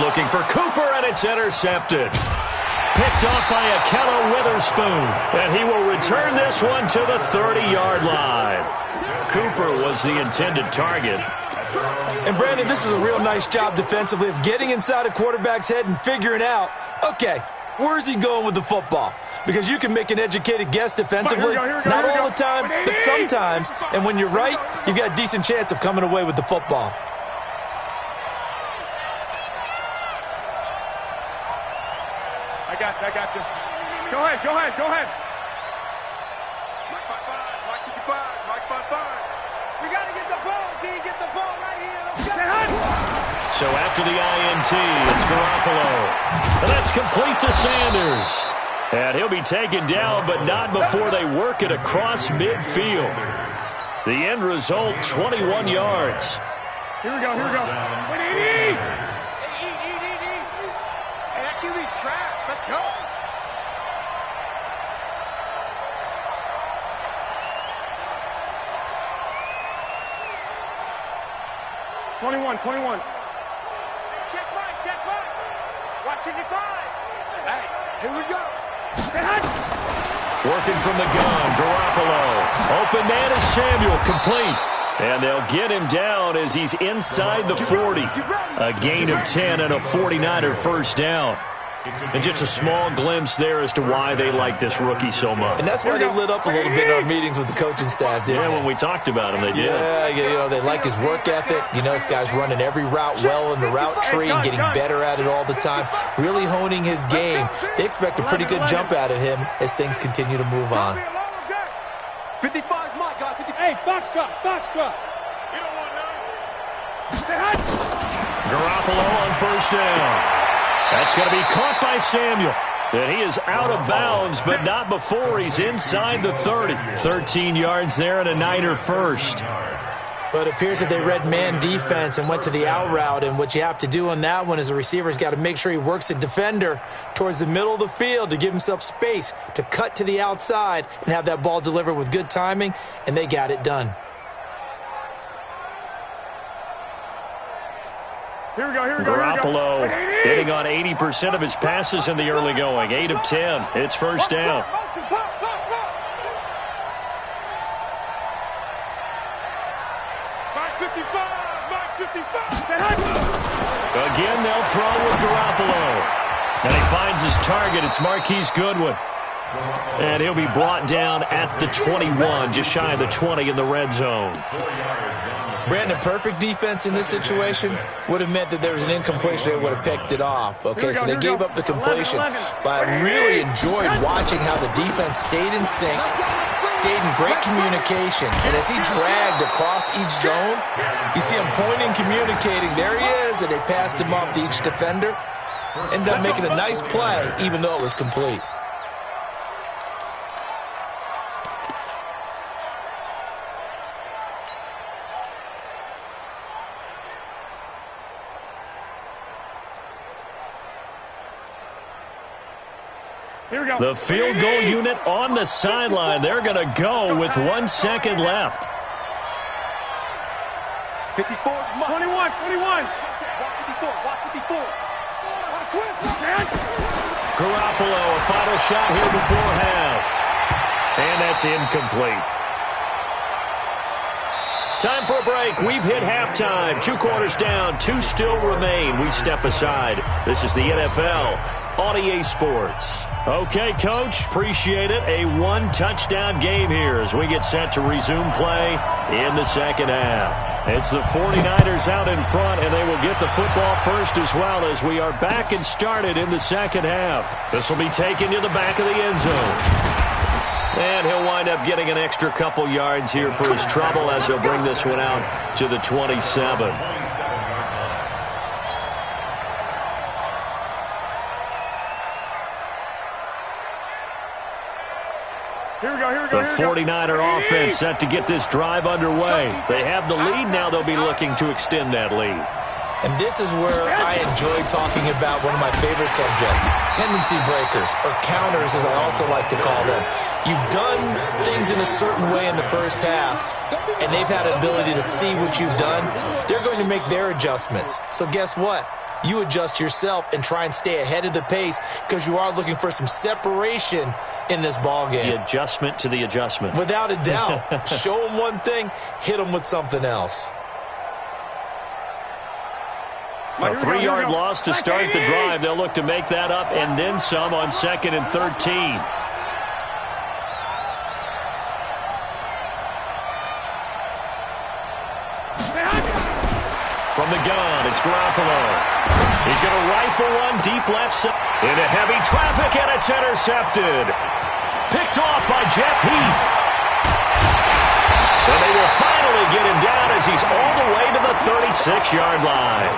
looking for Cooper, and it's intercepted. picked off by Akello Witherspoon. And he will return this one to the 30-yard line. Cooper was the intended target. And, Brandon, this is a real nice job defensively of getting inside a quarterback's head and figuring out, okay, where's he going with the football? Because you can make an educated guess defensively, not all the time, but sometimes. And when you're right, you've got a decent chance of coming away with the football. I got you. Go ahead. Mike 55, Mike 55. We got to get the ball, D. Get the ball right here. So after the INT, it's Garoppolo. And that's complete to Sanders. And he'll be taken down, but not before they work it across midfield. The end result, 21 yards. Here we go. Eat. Hey, that QB's trash. Let's go. 21. Check right. Watch 55. Hey, here we go. Working from the gun, Garoppolo. Open man is Samuel, complete. And they'll get him down as he's inside the 40. A gain of 10 and a 49er first down. And just a small glimpse there as to why they like this rookie so much. And that's why they lit up a little bit in our meetings with the coaching staff, didn't they? Yeah, when we talked about him, they did. Yeah, they like his work ethic. This guy's running every route well in the route tree and getting better at it all the time, really honing his game. They expect a pretty good jump out of him as things continue to move on. 55's my guy. Hey, Foxtrot. You don't want none. Garoppolo on first down. That's going to be caught by Samuel. And he is out of bounds, but not before he's inside the 30. 13 yards there and a Niner first. But it appears that they read man defense and went to the out route. And what you have to do on that one is the receiver's got to make sure he works the defender towards the middle of the field to give himself space to cut to the outside and have that ball delivered with good timing. And they got it done. Here we go. Garoppolo hitting on 80% of his passes in the early going. 8 of 10. It's first down. Mike 55. Again, they'll throw with Garoppolo. And he finds his target. It's Marquise Goodwin. And he'll be brought down at the 21, just shy of the 20 in the red zone. Brandon, perfect defense in this situation would have meant that there was an incompletion. They would have picked it off. Okay, so they gave up the completion. But I really enjoyed watching how the defense stayed in sync, stayed in great communication. And as he dragged across each zone, you see him pointing, communicating. There he is, and they passed him off to each defender. Ended up making a nice play, even though it was complete. The field goal unit on the sideline. They're going to go with 1 second left. 54, 21. Watch 54. Garoppolo, a final shot here before half. And that's incomplete. Time for a break. We've hit halftime. 2 quarters down. 2 still remain. We step aside. This is the NFL on EA Sports. Okay, Coach, appreciate it. A 1-touchdown game here as we get set to resume play in the second half. It's the 49ers out in front, and they will get the football first as well as we are back and started in the second half. This will be taken to the back of the end zone. And he'll wind up getting an extra couple yards here for his trouble as he'll bring this one out to the 27. The 49er offense set to get this drive underway. They have the lead now. They'll be looking to extend that lead. And this is where I enjoy talking about one of my favorite subjects, tendency breakers, or counters as I also like to call them. You've done things in a certain way in the first half, and they've had an ability to see what you've done. They're going to make their adjustments. So guess what? you adjust yourself and try and stay ahead of the pace because you are looking for some separation in this ball game. The adjustment to the adjustment. Without a doubt. Show them one thing, hit them with something else. A 3-yard loss to start the drive. They'll look to make that up and then some on 2nd and 13. From the gun, it's Garoppolo. He's going to rifle one deep left into heavy traffic, and it's intercepted. Picked off by Jeff Heath. And they will finally get him down as he's all the way to the 36-yard line.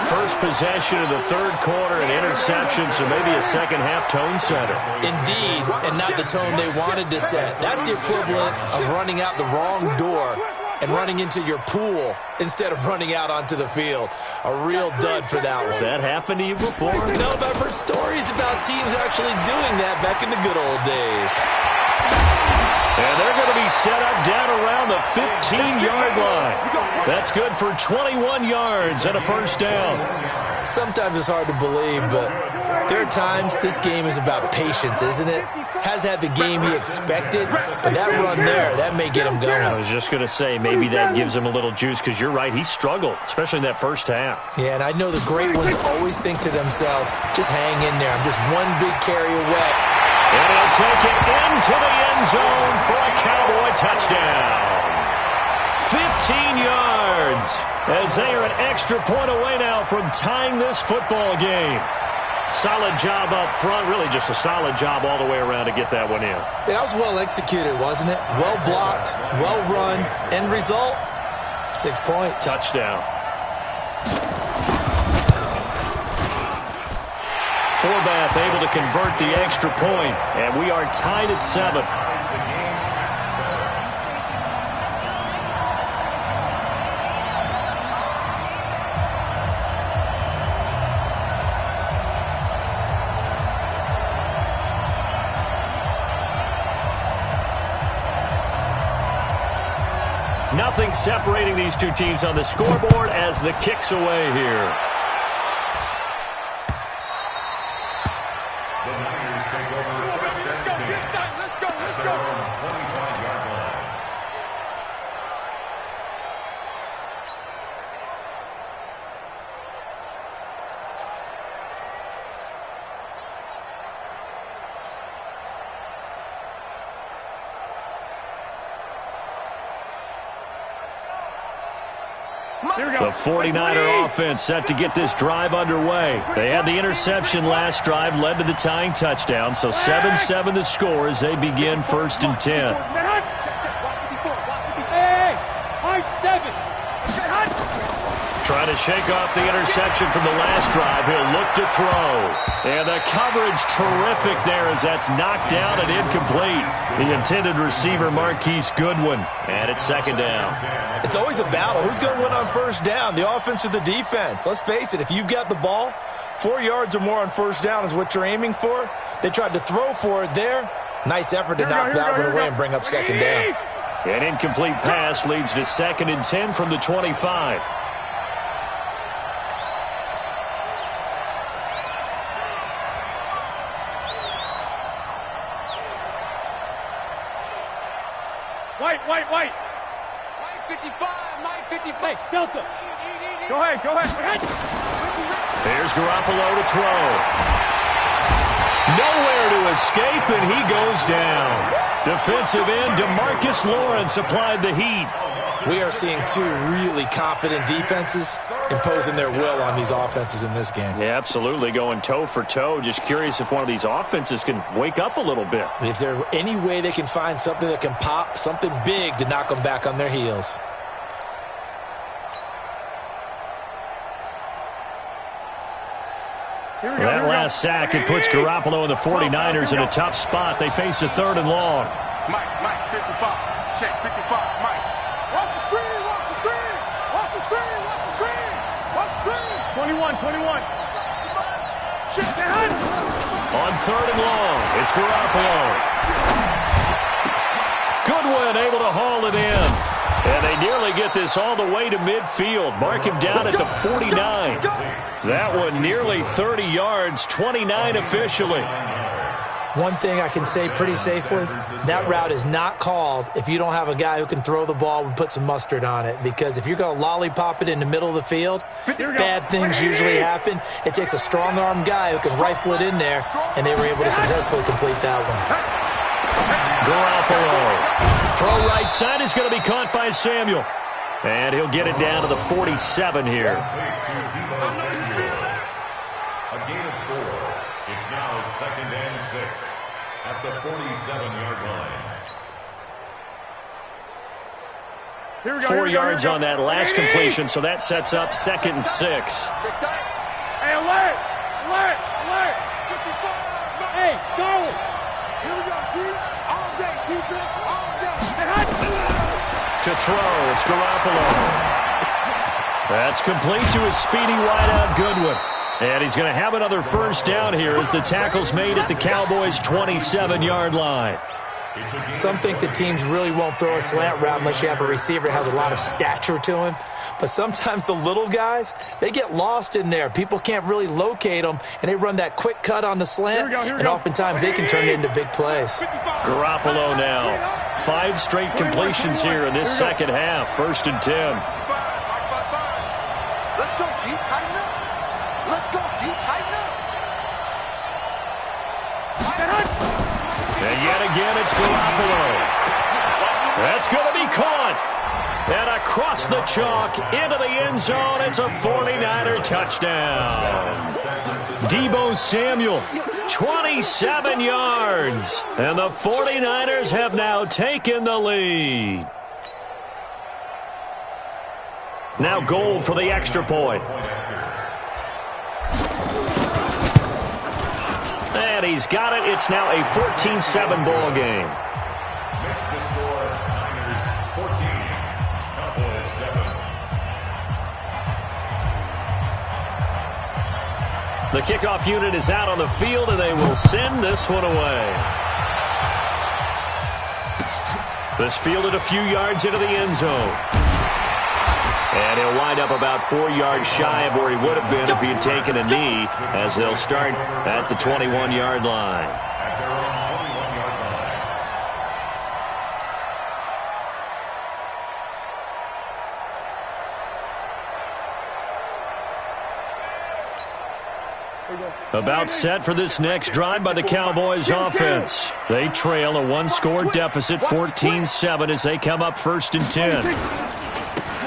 First possession of the third quarter, an interception, so maybe a second-half tone setter. Indeed, and not the tone they wanted to set. That's the equivalent of running out the wrong door and running into your pool instead of running out onto the field. A real dud for that one. Has that happened to you before? No, but I've heard stories about teams actually doing that back in the good old days. And they're going to be set up down around the 15-yard line. That's good for 21 yards and a first down. Sometimes it's hard to believe, but there are times this game is about patience, isn't it? Has had the game he expected, but that run there, that may get him going. I was just going to say, maybe that gives him a little juice, because you're right, he struggled, especially in that first half. Yeah, and I know the great ones always think to themselves, just hang in there. I'm just one big carry away. And he'll take it into the end zone for a Cowboy touchdown. 15 yards as they are an extra point away now from tying this football game. Solid job up front, really just a solid job all the way around to get that one in. That was well executed, wasn't it? Well blocked, well run. End result, 6 points. Touchdown. Forbath able to convert the extra point, and we are tied at 7. Nothing separating these two teams on the scoreboard as the kick's away here. The 49er offense set to get this drive underway. They had the interception last drive, led to the tying touchdown, so 7-7 the score as they begin 1st and 10. Trying to shake off the interception from the last drive. He'll look to throw. And the coverage terrific there as that's knocked down and incomplete. The intended receiver, Marquise Goodwin. And it's 2nd down. It's always a battle. Who's going to win on 1st down, the offense or the defense? Let's face it, if you've got the ball, 4 yards or more on 1st down is what you're aiming for. They tried to throw for it there. Nice effort to knock that one away and bring up 2nd down. An incomplete pass leads to 2nd and 10 from the 25. White. Mike 55, Mike 55. Hey, Delta. Go ahead. There's Garoppolo to throw. Nowhere to escape, and he goes down. Defensive end DeMarcus Lawrence applied the heat. We are seeing two really confident defenses imposing their will on these offenses in this game. Yeah, absolutely, going toe for toe. Just curious if one of these offenses can wake up a little bit. Is there any way they can find something that can pop, something big to knock them back on their heels? That last sack, it puts Garoppolo and the 49ers in a tough spot. They face a 3rd and long. Mike 55. Check 55, Mike. Watch the screen. 21. Check that. On 3rd and long, it's Garoppolo. Goodwin able to haul it in. And And they nearly get this all the way to midfield. Mark him down at the 49. That one nearly 30 yards, 29 officially. One thing I can say pretty safely, that route is not called if you don't have a guy who can throw the ball and put some mustard on it. Because if you're going to lollipop it in the middle of the field, bad things usually happen. It takes a strong-arm guy who can rifle it in there, and they were able to successfully complete that one. Garoppolo. Throw right side is going to be caught by Samuel. And he'll get it down to the 47 here. A gain of 4. It's now 2nd and 6 at the 47-yard line. 4 yards on that last completion, so that sets up 2nd and 6. Hey, alert! Alert! Alert! Hey, Charlie! Here we go, G. All day, defense, all day. To throw, it's Garoppolo. That's complete to his speedy wideout, Goodwin. And he's going to have another first down here as the tackle's made at the Cowboys' 27-yard line. Some think the teams really won't throw a slant route unless you have a receiver that has a lot of stature to him. But sometimes the little guys, they get lost in there. People can't really locate them, and they run that quick cut on the slant, and oftentimes they can turn it into big plays. Garoppolo now. 5 straight completions here in this second half. 1st and 10. Let's go, D. Tighten up. Let's go, D. Tighten up. And yet again, it's Garoppolo. That's going to be caught. And across the chalk, into the end zone, it's a 49er touchdown. Deebo Samuel, 27 yards. And the 49ers have now taken the lead. Now Gold for the extra point. And he's got it. It's now a 14-7 ball game. Makes the score Niners 14, Cowboys 7. The kickoff unit is out on the field, and they will send this one away. This fielded a few yards into the end zone. And he'll wind up about 4 yards shy of where he would have been if he had taken a knee, as they'll start at the 21-yard line. At their own 21-yard line. About set for this next drive by the Cowboys offense. They trail a one-score deficit, 14-7, as they come up 1st and 10.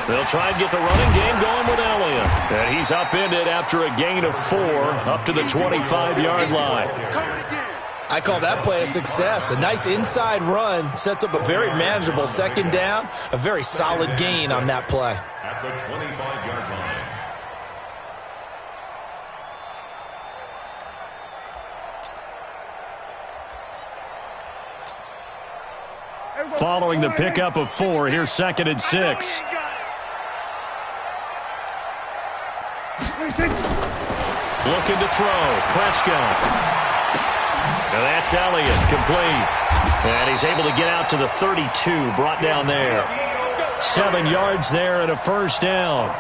They'll try and get the running game going with Elliott. And he's upended after a gain of 4 up to the 25-yard line. I call that play a success. A nice inside run sets up a very manageable 2nd down. A very solid gain on that play. At the 25-yard line. Following the pickup of 4, here's 2nd and 6. Looking to throw. Prescott. Now that's Elliott, complete. And he's able to get out to the 32, brought down there. 7 yards there and a first down.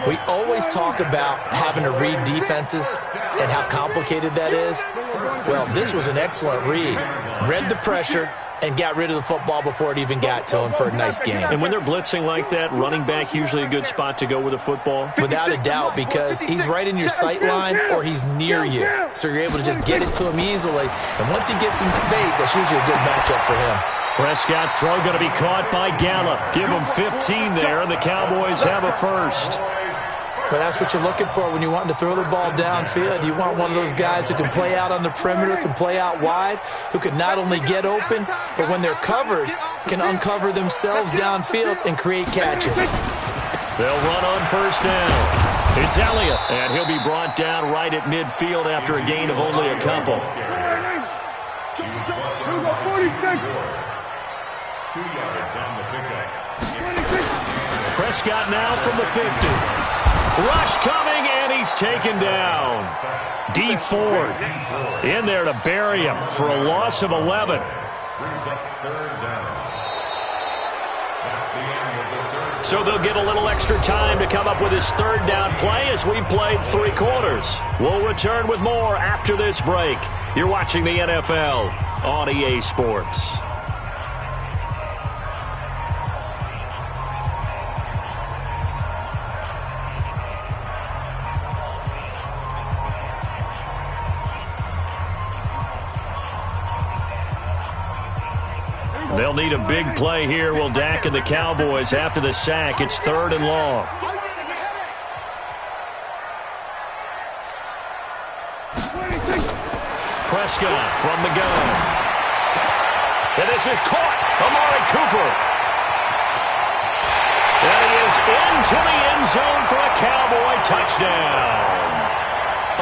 We always talk about having to read defenses and how complicated that is. Well, this was an excellent read. Read the pressure and got rid of the football before it even got to him for a nice game. And when they're blitzing like that, running back usually a good spot to go with the football? Without a doubt, because he's right in your sight line or he's near you. So you're able to just get it to him easily. And once he gets in space, that's usually a good matchup for him. Prescott's throw going to be caught by Gallup. Give him 15 there, and the Cowboys have a first. But that's what you're looking for when you're wanting to throw the ball downfield. You want one of those guys who can play out on the perimeter, can play out wide, who can not only get open, but when they're covered, can uncover themselves downfield and create catches. They'll run on first down. It's Elliott, and he'll be brought down right at midfield after a gain of only a couple. 2 yards on the pickup. Prescott now from the 50. Rush coming, and he's taken down. D Ford in there to bury him for a loss of 11. Brings up 3rd down. So they'll get a little extra time to come up with his third down play as we played 3 quarters. We'll return with more after this break. You're watching the NFL on EA Sports. They'll need a big play here. Will Dak and the Cowboys after the sack. It's 3rd and long. Prescott from the gun. And this is caught. Amari Cooper. And he is into the end zone for a Cowboy touchdown.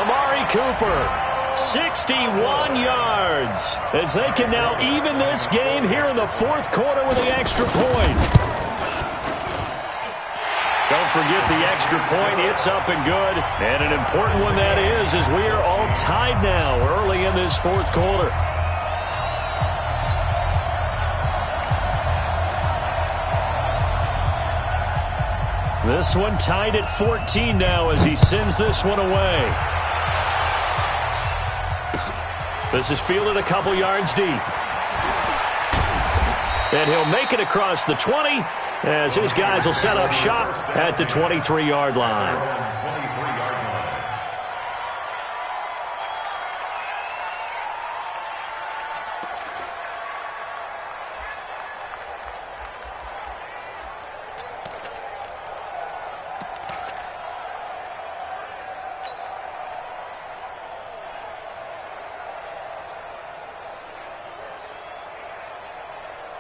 Amari Cooper. 61 yards as they can now even this game here in the 4th quarter with the extra point. Don't forget the extra point. It's up and good. And an important one that is as we are all tied now early in this 4th quarter. This one tied at 14 now as he sends this one away. This is fielded a couple yards deep. And he'll make it across the 20 as his guys will set up shop at the 23-yard line.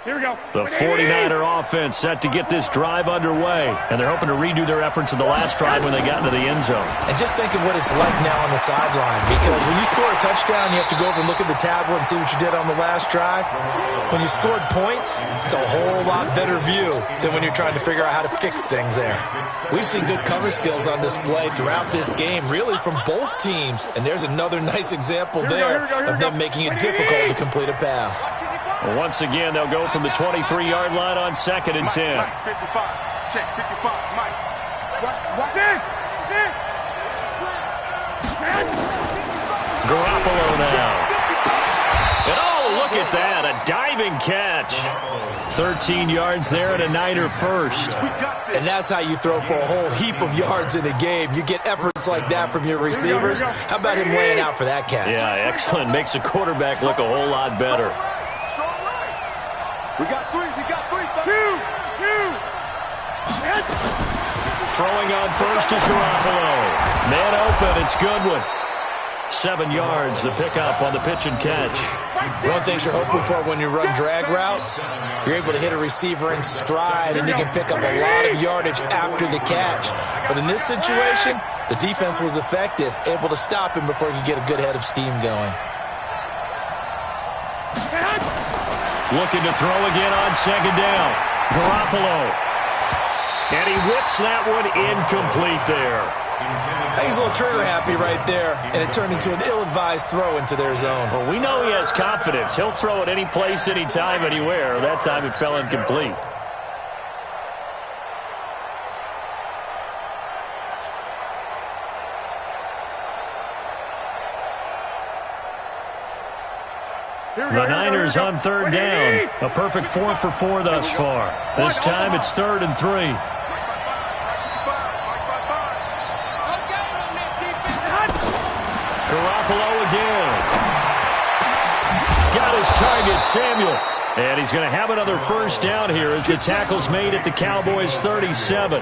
Here we go. The 49er offense set to get this drive underway. And they're hoping to redo their efforts in the last drive when they got into the end zone. And just think of what it's like now on the sideline. Because when you score a touchdown, you have to go over and look at the tablet and see what you did on the last drive. When you scored points, it's a whole lot better view than when you're trying to figure out how to fix things there. We've seen good cover skills on display throughout this game, really from both teams. And there's another nice example there of them making it difficult to complete a pass. Well, once again, they'll go from the 23-yard line on 2nd and 10. Mike, 55. Check, 55. Mike. Watch it. Garoppolo now. And oh, look at that. A diving catch. 13 yards there and a Niner first. And that's how you throw for a whole heap of yards in a game. You get efforts like that from your receivers. How about him laying out for that catch? Yeah, excellent. Makes the quarterback look a whole lot better. We got 3. Two. Throwing on first is Garoppolo. Man open. It's Goodwin. 7 yards, the pickup on the pitch and catch. One thing you're hoping for when you run drag routes, you're able to hit a receiver in stride and you can pick up a lot of yardage after the catch. But in this situation, the defense was effective, able to stop him before he could get a good head of steam going. Looking to throw again on 2nd down. Garoppolo. And he whips that one incomplete there. He's a little trigger happy right there, and it turned into an ill-advised throw into their zone. Well, we know he has confidence. He'll throw it any place, anytime, anywhere. That time it fell incomplete. The Niners on 3rd down. A perfect 4 for 4 thus far. This time it's 3rd and 3. Garoppolo again. Got his target, Samuel. And he's going to have another first down here as the tackle's made at the Cowboys' 37.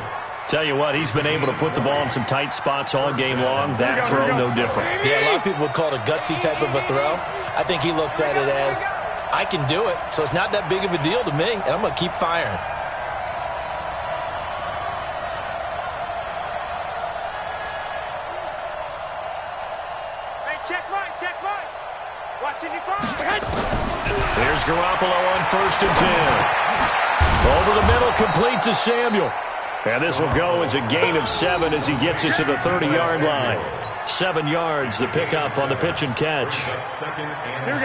Tell you what, he's been able to put the ball in some tight spots all game long. That throw, no different. Yeah, a lot of people would call it a gutsy type of a throw. I think he looks at it as, I can do it, so it's not that big of a deal to me, and I'm going to keep firing. Hey, check right. Watch it, There's Garoppolo on 1st and 10. Over the middle, complete to Samuel. And this will go as a gain of 7 as he gets it to the 30-yard line. 7 yards, the pickup on the pitch and catch.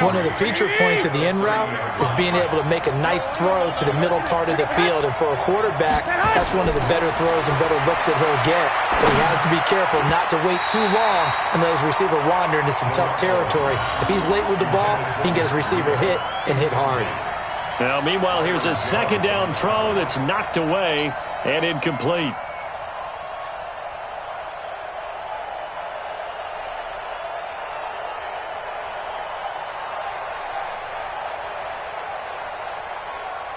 One of the feature points of the in route is being able to make a nice throw to the middle part of the field. And for a quarterback, that's one of the better throws and better looks that he'll get. But he has to be careful not to wait too long and let his receiver wander into some tough territory. If he's late with the ball, he can get his receiver hit and hit hard. Now, meanwhile, here's a second down throw that's knocked away and incomplete.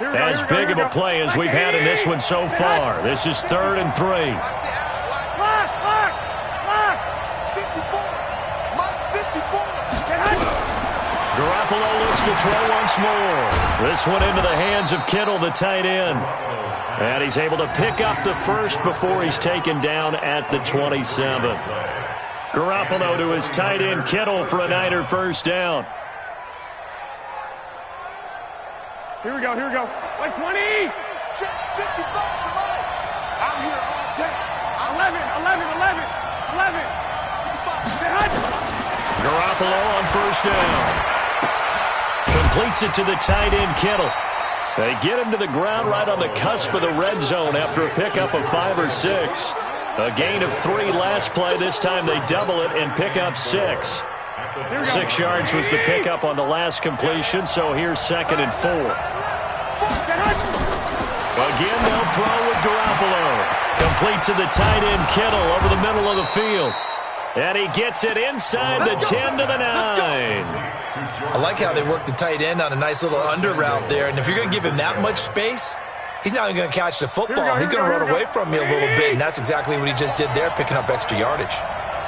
As big of a play as we've had in this one so far. This is 3rd and 3. Garoppolo looks to throw once more. This one into the hands of Kittle, the tight end. And he's able to pick up the first before he's taken down at the 27. Garoppolo to his tight end, Kittle, for a Niner first down. Here we go, here we go. Like 20! Check 55 for Mike. I'm here all day. 11. Garoppolo on first down. Completes it to the tight end, Kittle. They get him to the ground right on the cusp of the red zone after a pickup of 5 or 6. A gain of 3 last play. This time they double it and pick up 6. 6 yards was the pickup on the last completion, so here's 2nd and 4. Again, they'll throw with Garoppolo. Complete to the tight end, Kittle, over the middle of the field. And he gets it inside the 10 to the 9. I like how they work the tight end on a nice little under route there. And if you're going to give him that much space, he's not even going to catch the football. He's going to run away from you a little bit, and that's exactly what he just did there, picking up extra yardage.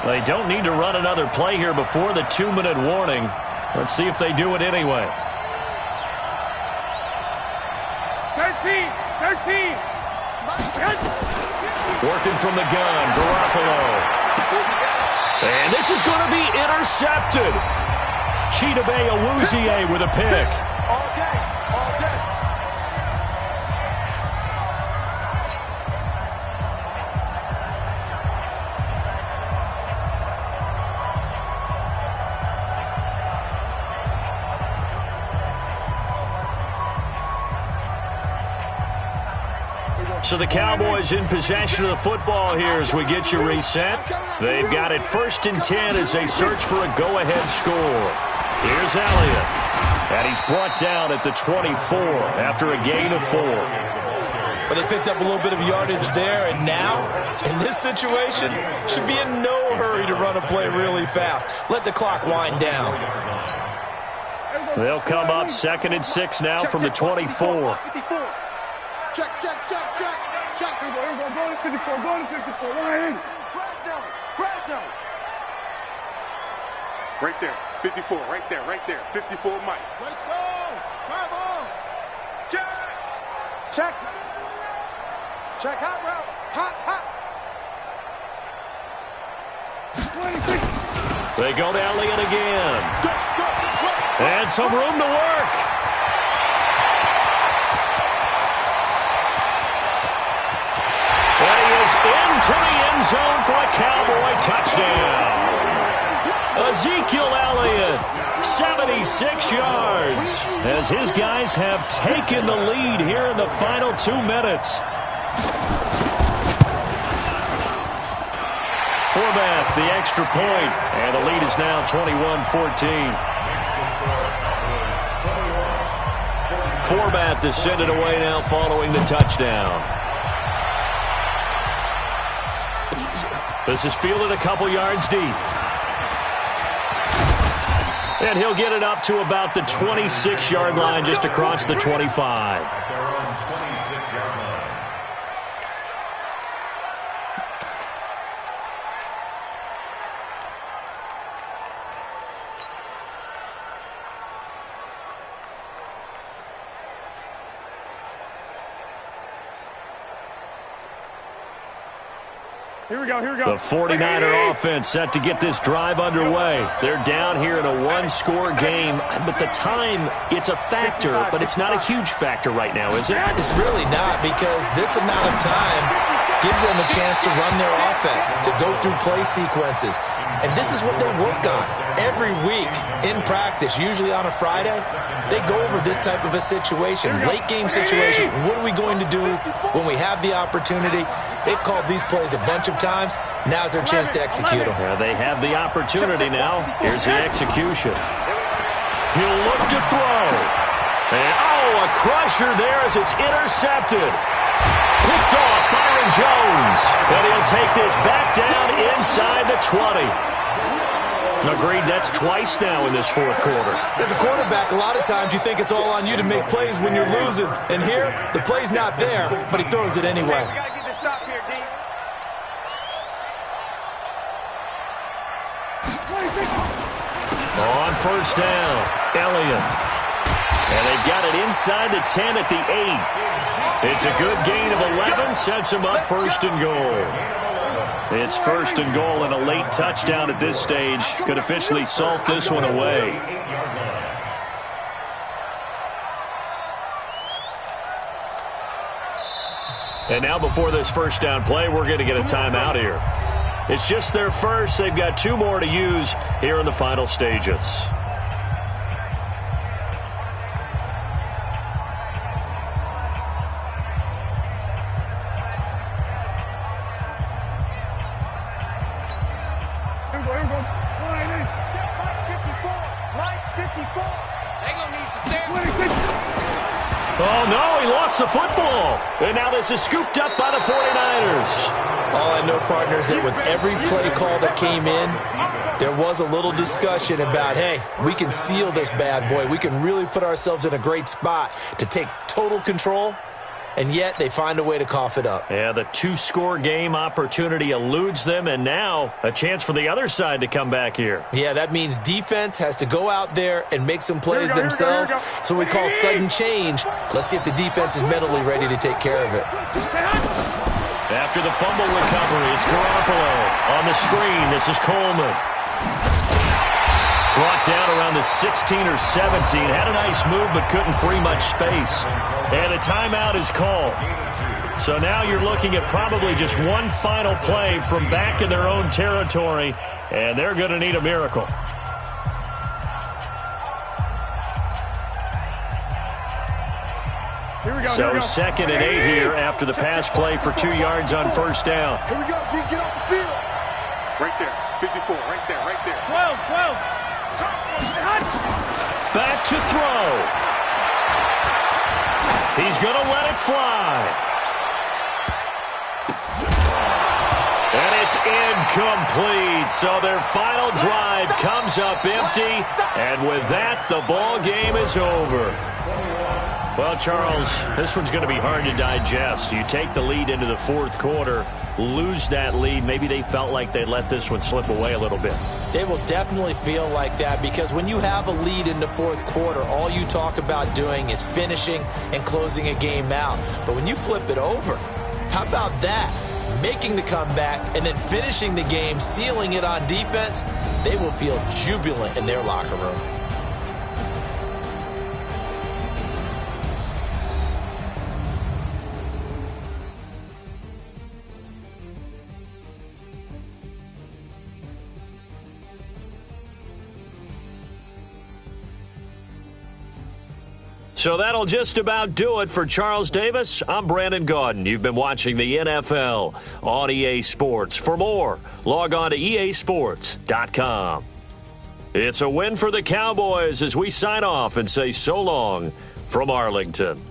They don't need to run another play here before the 2-minute warning. Let's see if they do it anyway. 13. Working from the gun, Garoppolo. And this is going to be intercepted. Chidobe Awuzie with a pick. All day. So the Cowboys in possession of the football here as we get you reset. They've got it 1st and 10 as they search for a go-ahead score. Here's Elliott. And he's brought down at the 24 after a gain of 4. Well, they picked up a little bit of yardage there, and now, in this situation, should be in no hurry to run a play really fast. Let the clock wind down. They'll come up 2nd and 6 now from the 24. Check. Here we go. Go to 54. Ryan. Grab down. Right there. 54. Right there. 54, Mike. Let's go. Come on. Check. Hot route. Hot. 26. They go to Elliott again. And some room to work. And he is into the end zone for a Cowboy touchdown. Ezekiel Elliott, 76 yards, as his guys have taken the lead here in the final 2 minutes. Forbath, the extra point, and the lead is now 21-14. Forbath to send it away now following the touchdown. This is fielded a couple yards deep. And he'll get it up to about the 26-yard line, just across the 25. Here we go. The 49er offense set to get this drive underway. They're down here in a one-score game, but the time, it's a factor, but it's not a huge factor right now, is it? It's really not, because this amount of time, gives them a chance to run their offense, to go through play sequences. And this is what they work on every week in practice, usually on a Friday. They go over this type of a situation, late game situation. What are we going to do when we have the opportunity? They've called these plays a bunch of times. Now's their chance to execute them. Yeah, they have the opportunity now. Here's the execution. He'll look to throw. And, a crusher there as it's intercepted. Picked off Byron Jones. And he'll take this back down inside the 20. Agreed, that's twice now in this fourth quarter. As a quarterback, a lot of times you think it's all on you to make plays when you're losing. And here, the play's not there, but he throws it anyway. We got to get this stop here, D. On first down, Elliott. And they've got it inside the 10 at the 8. It's a good gain of 11, sets them up first and goal. It's first and goal, and a late touchdown at this stage could officially salt this one away. And now before this first down play, we're going to get a timeout here. It's just their first. They've got 2 more to use here in the final stages. Oh, no, he lost the football. And now this is scooped up by the 49ers. All I know, partners, that with every play call that came in, there was a little discussion about, hey, we can seal this bad boy. We can really put ourselves in a great spot to take total control. And yet they find a way to cough it up. Yeah, the 2-score game opportunity eludes them, and now a chance for the other side to come back here. Yeah, that means defense has to go out there and make some plays themselves. So we call sudden change. Let's see if the defense is mentally ready to take care of it. After the fumble recovery, it's Garoppolo. On the screen, this is Coleman. Brought down around the 16 or 17. Had a nice move, but couldn't free much space. And a timeout is called. So now you're looking at probably just one final play from back in their own territory, and they're going to need a miracle. So second and 8 here after the pass play for 2 yards on first down. Here we go, G. Get off the field. Right there. 54. Right there. Right there. 12. Back to throw. He's going to let it fly. And it's incomplete. So their final drive comes up empty. And with that, the ball game is over. Well, Charles, this one's going to be hard to digest. You take the lead into the fourth quarter, lose that lead. Maybe they felt like they let this one slip away a little bit. They will definitely feel like that because when you have a lead in the fourth quarter, all you talk about doing is finishing and closing a game out. But when you flip it over, how about that? Making the comeback and then finishing the game, sealing it on defense, they will feel jubilant in their locker room. So that'll just about do it for Charles Davis. I'm Brandon Gaudin. You've been watching the NFL on EA Sports. For more, log on to easports.com. It's a win for the Cowboys as we sign off and say so long from Arlington.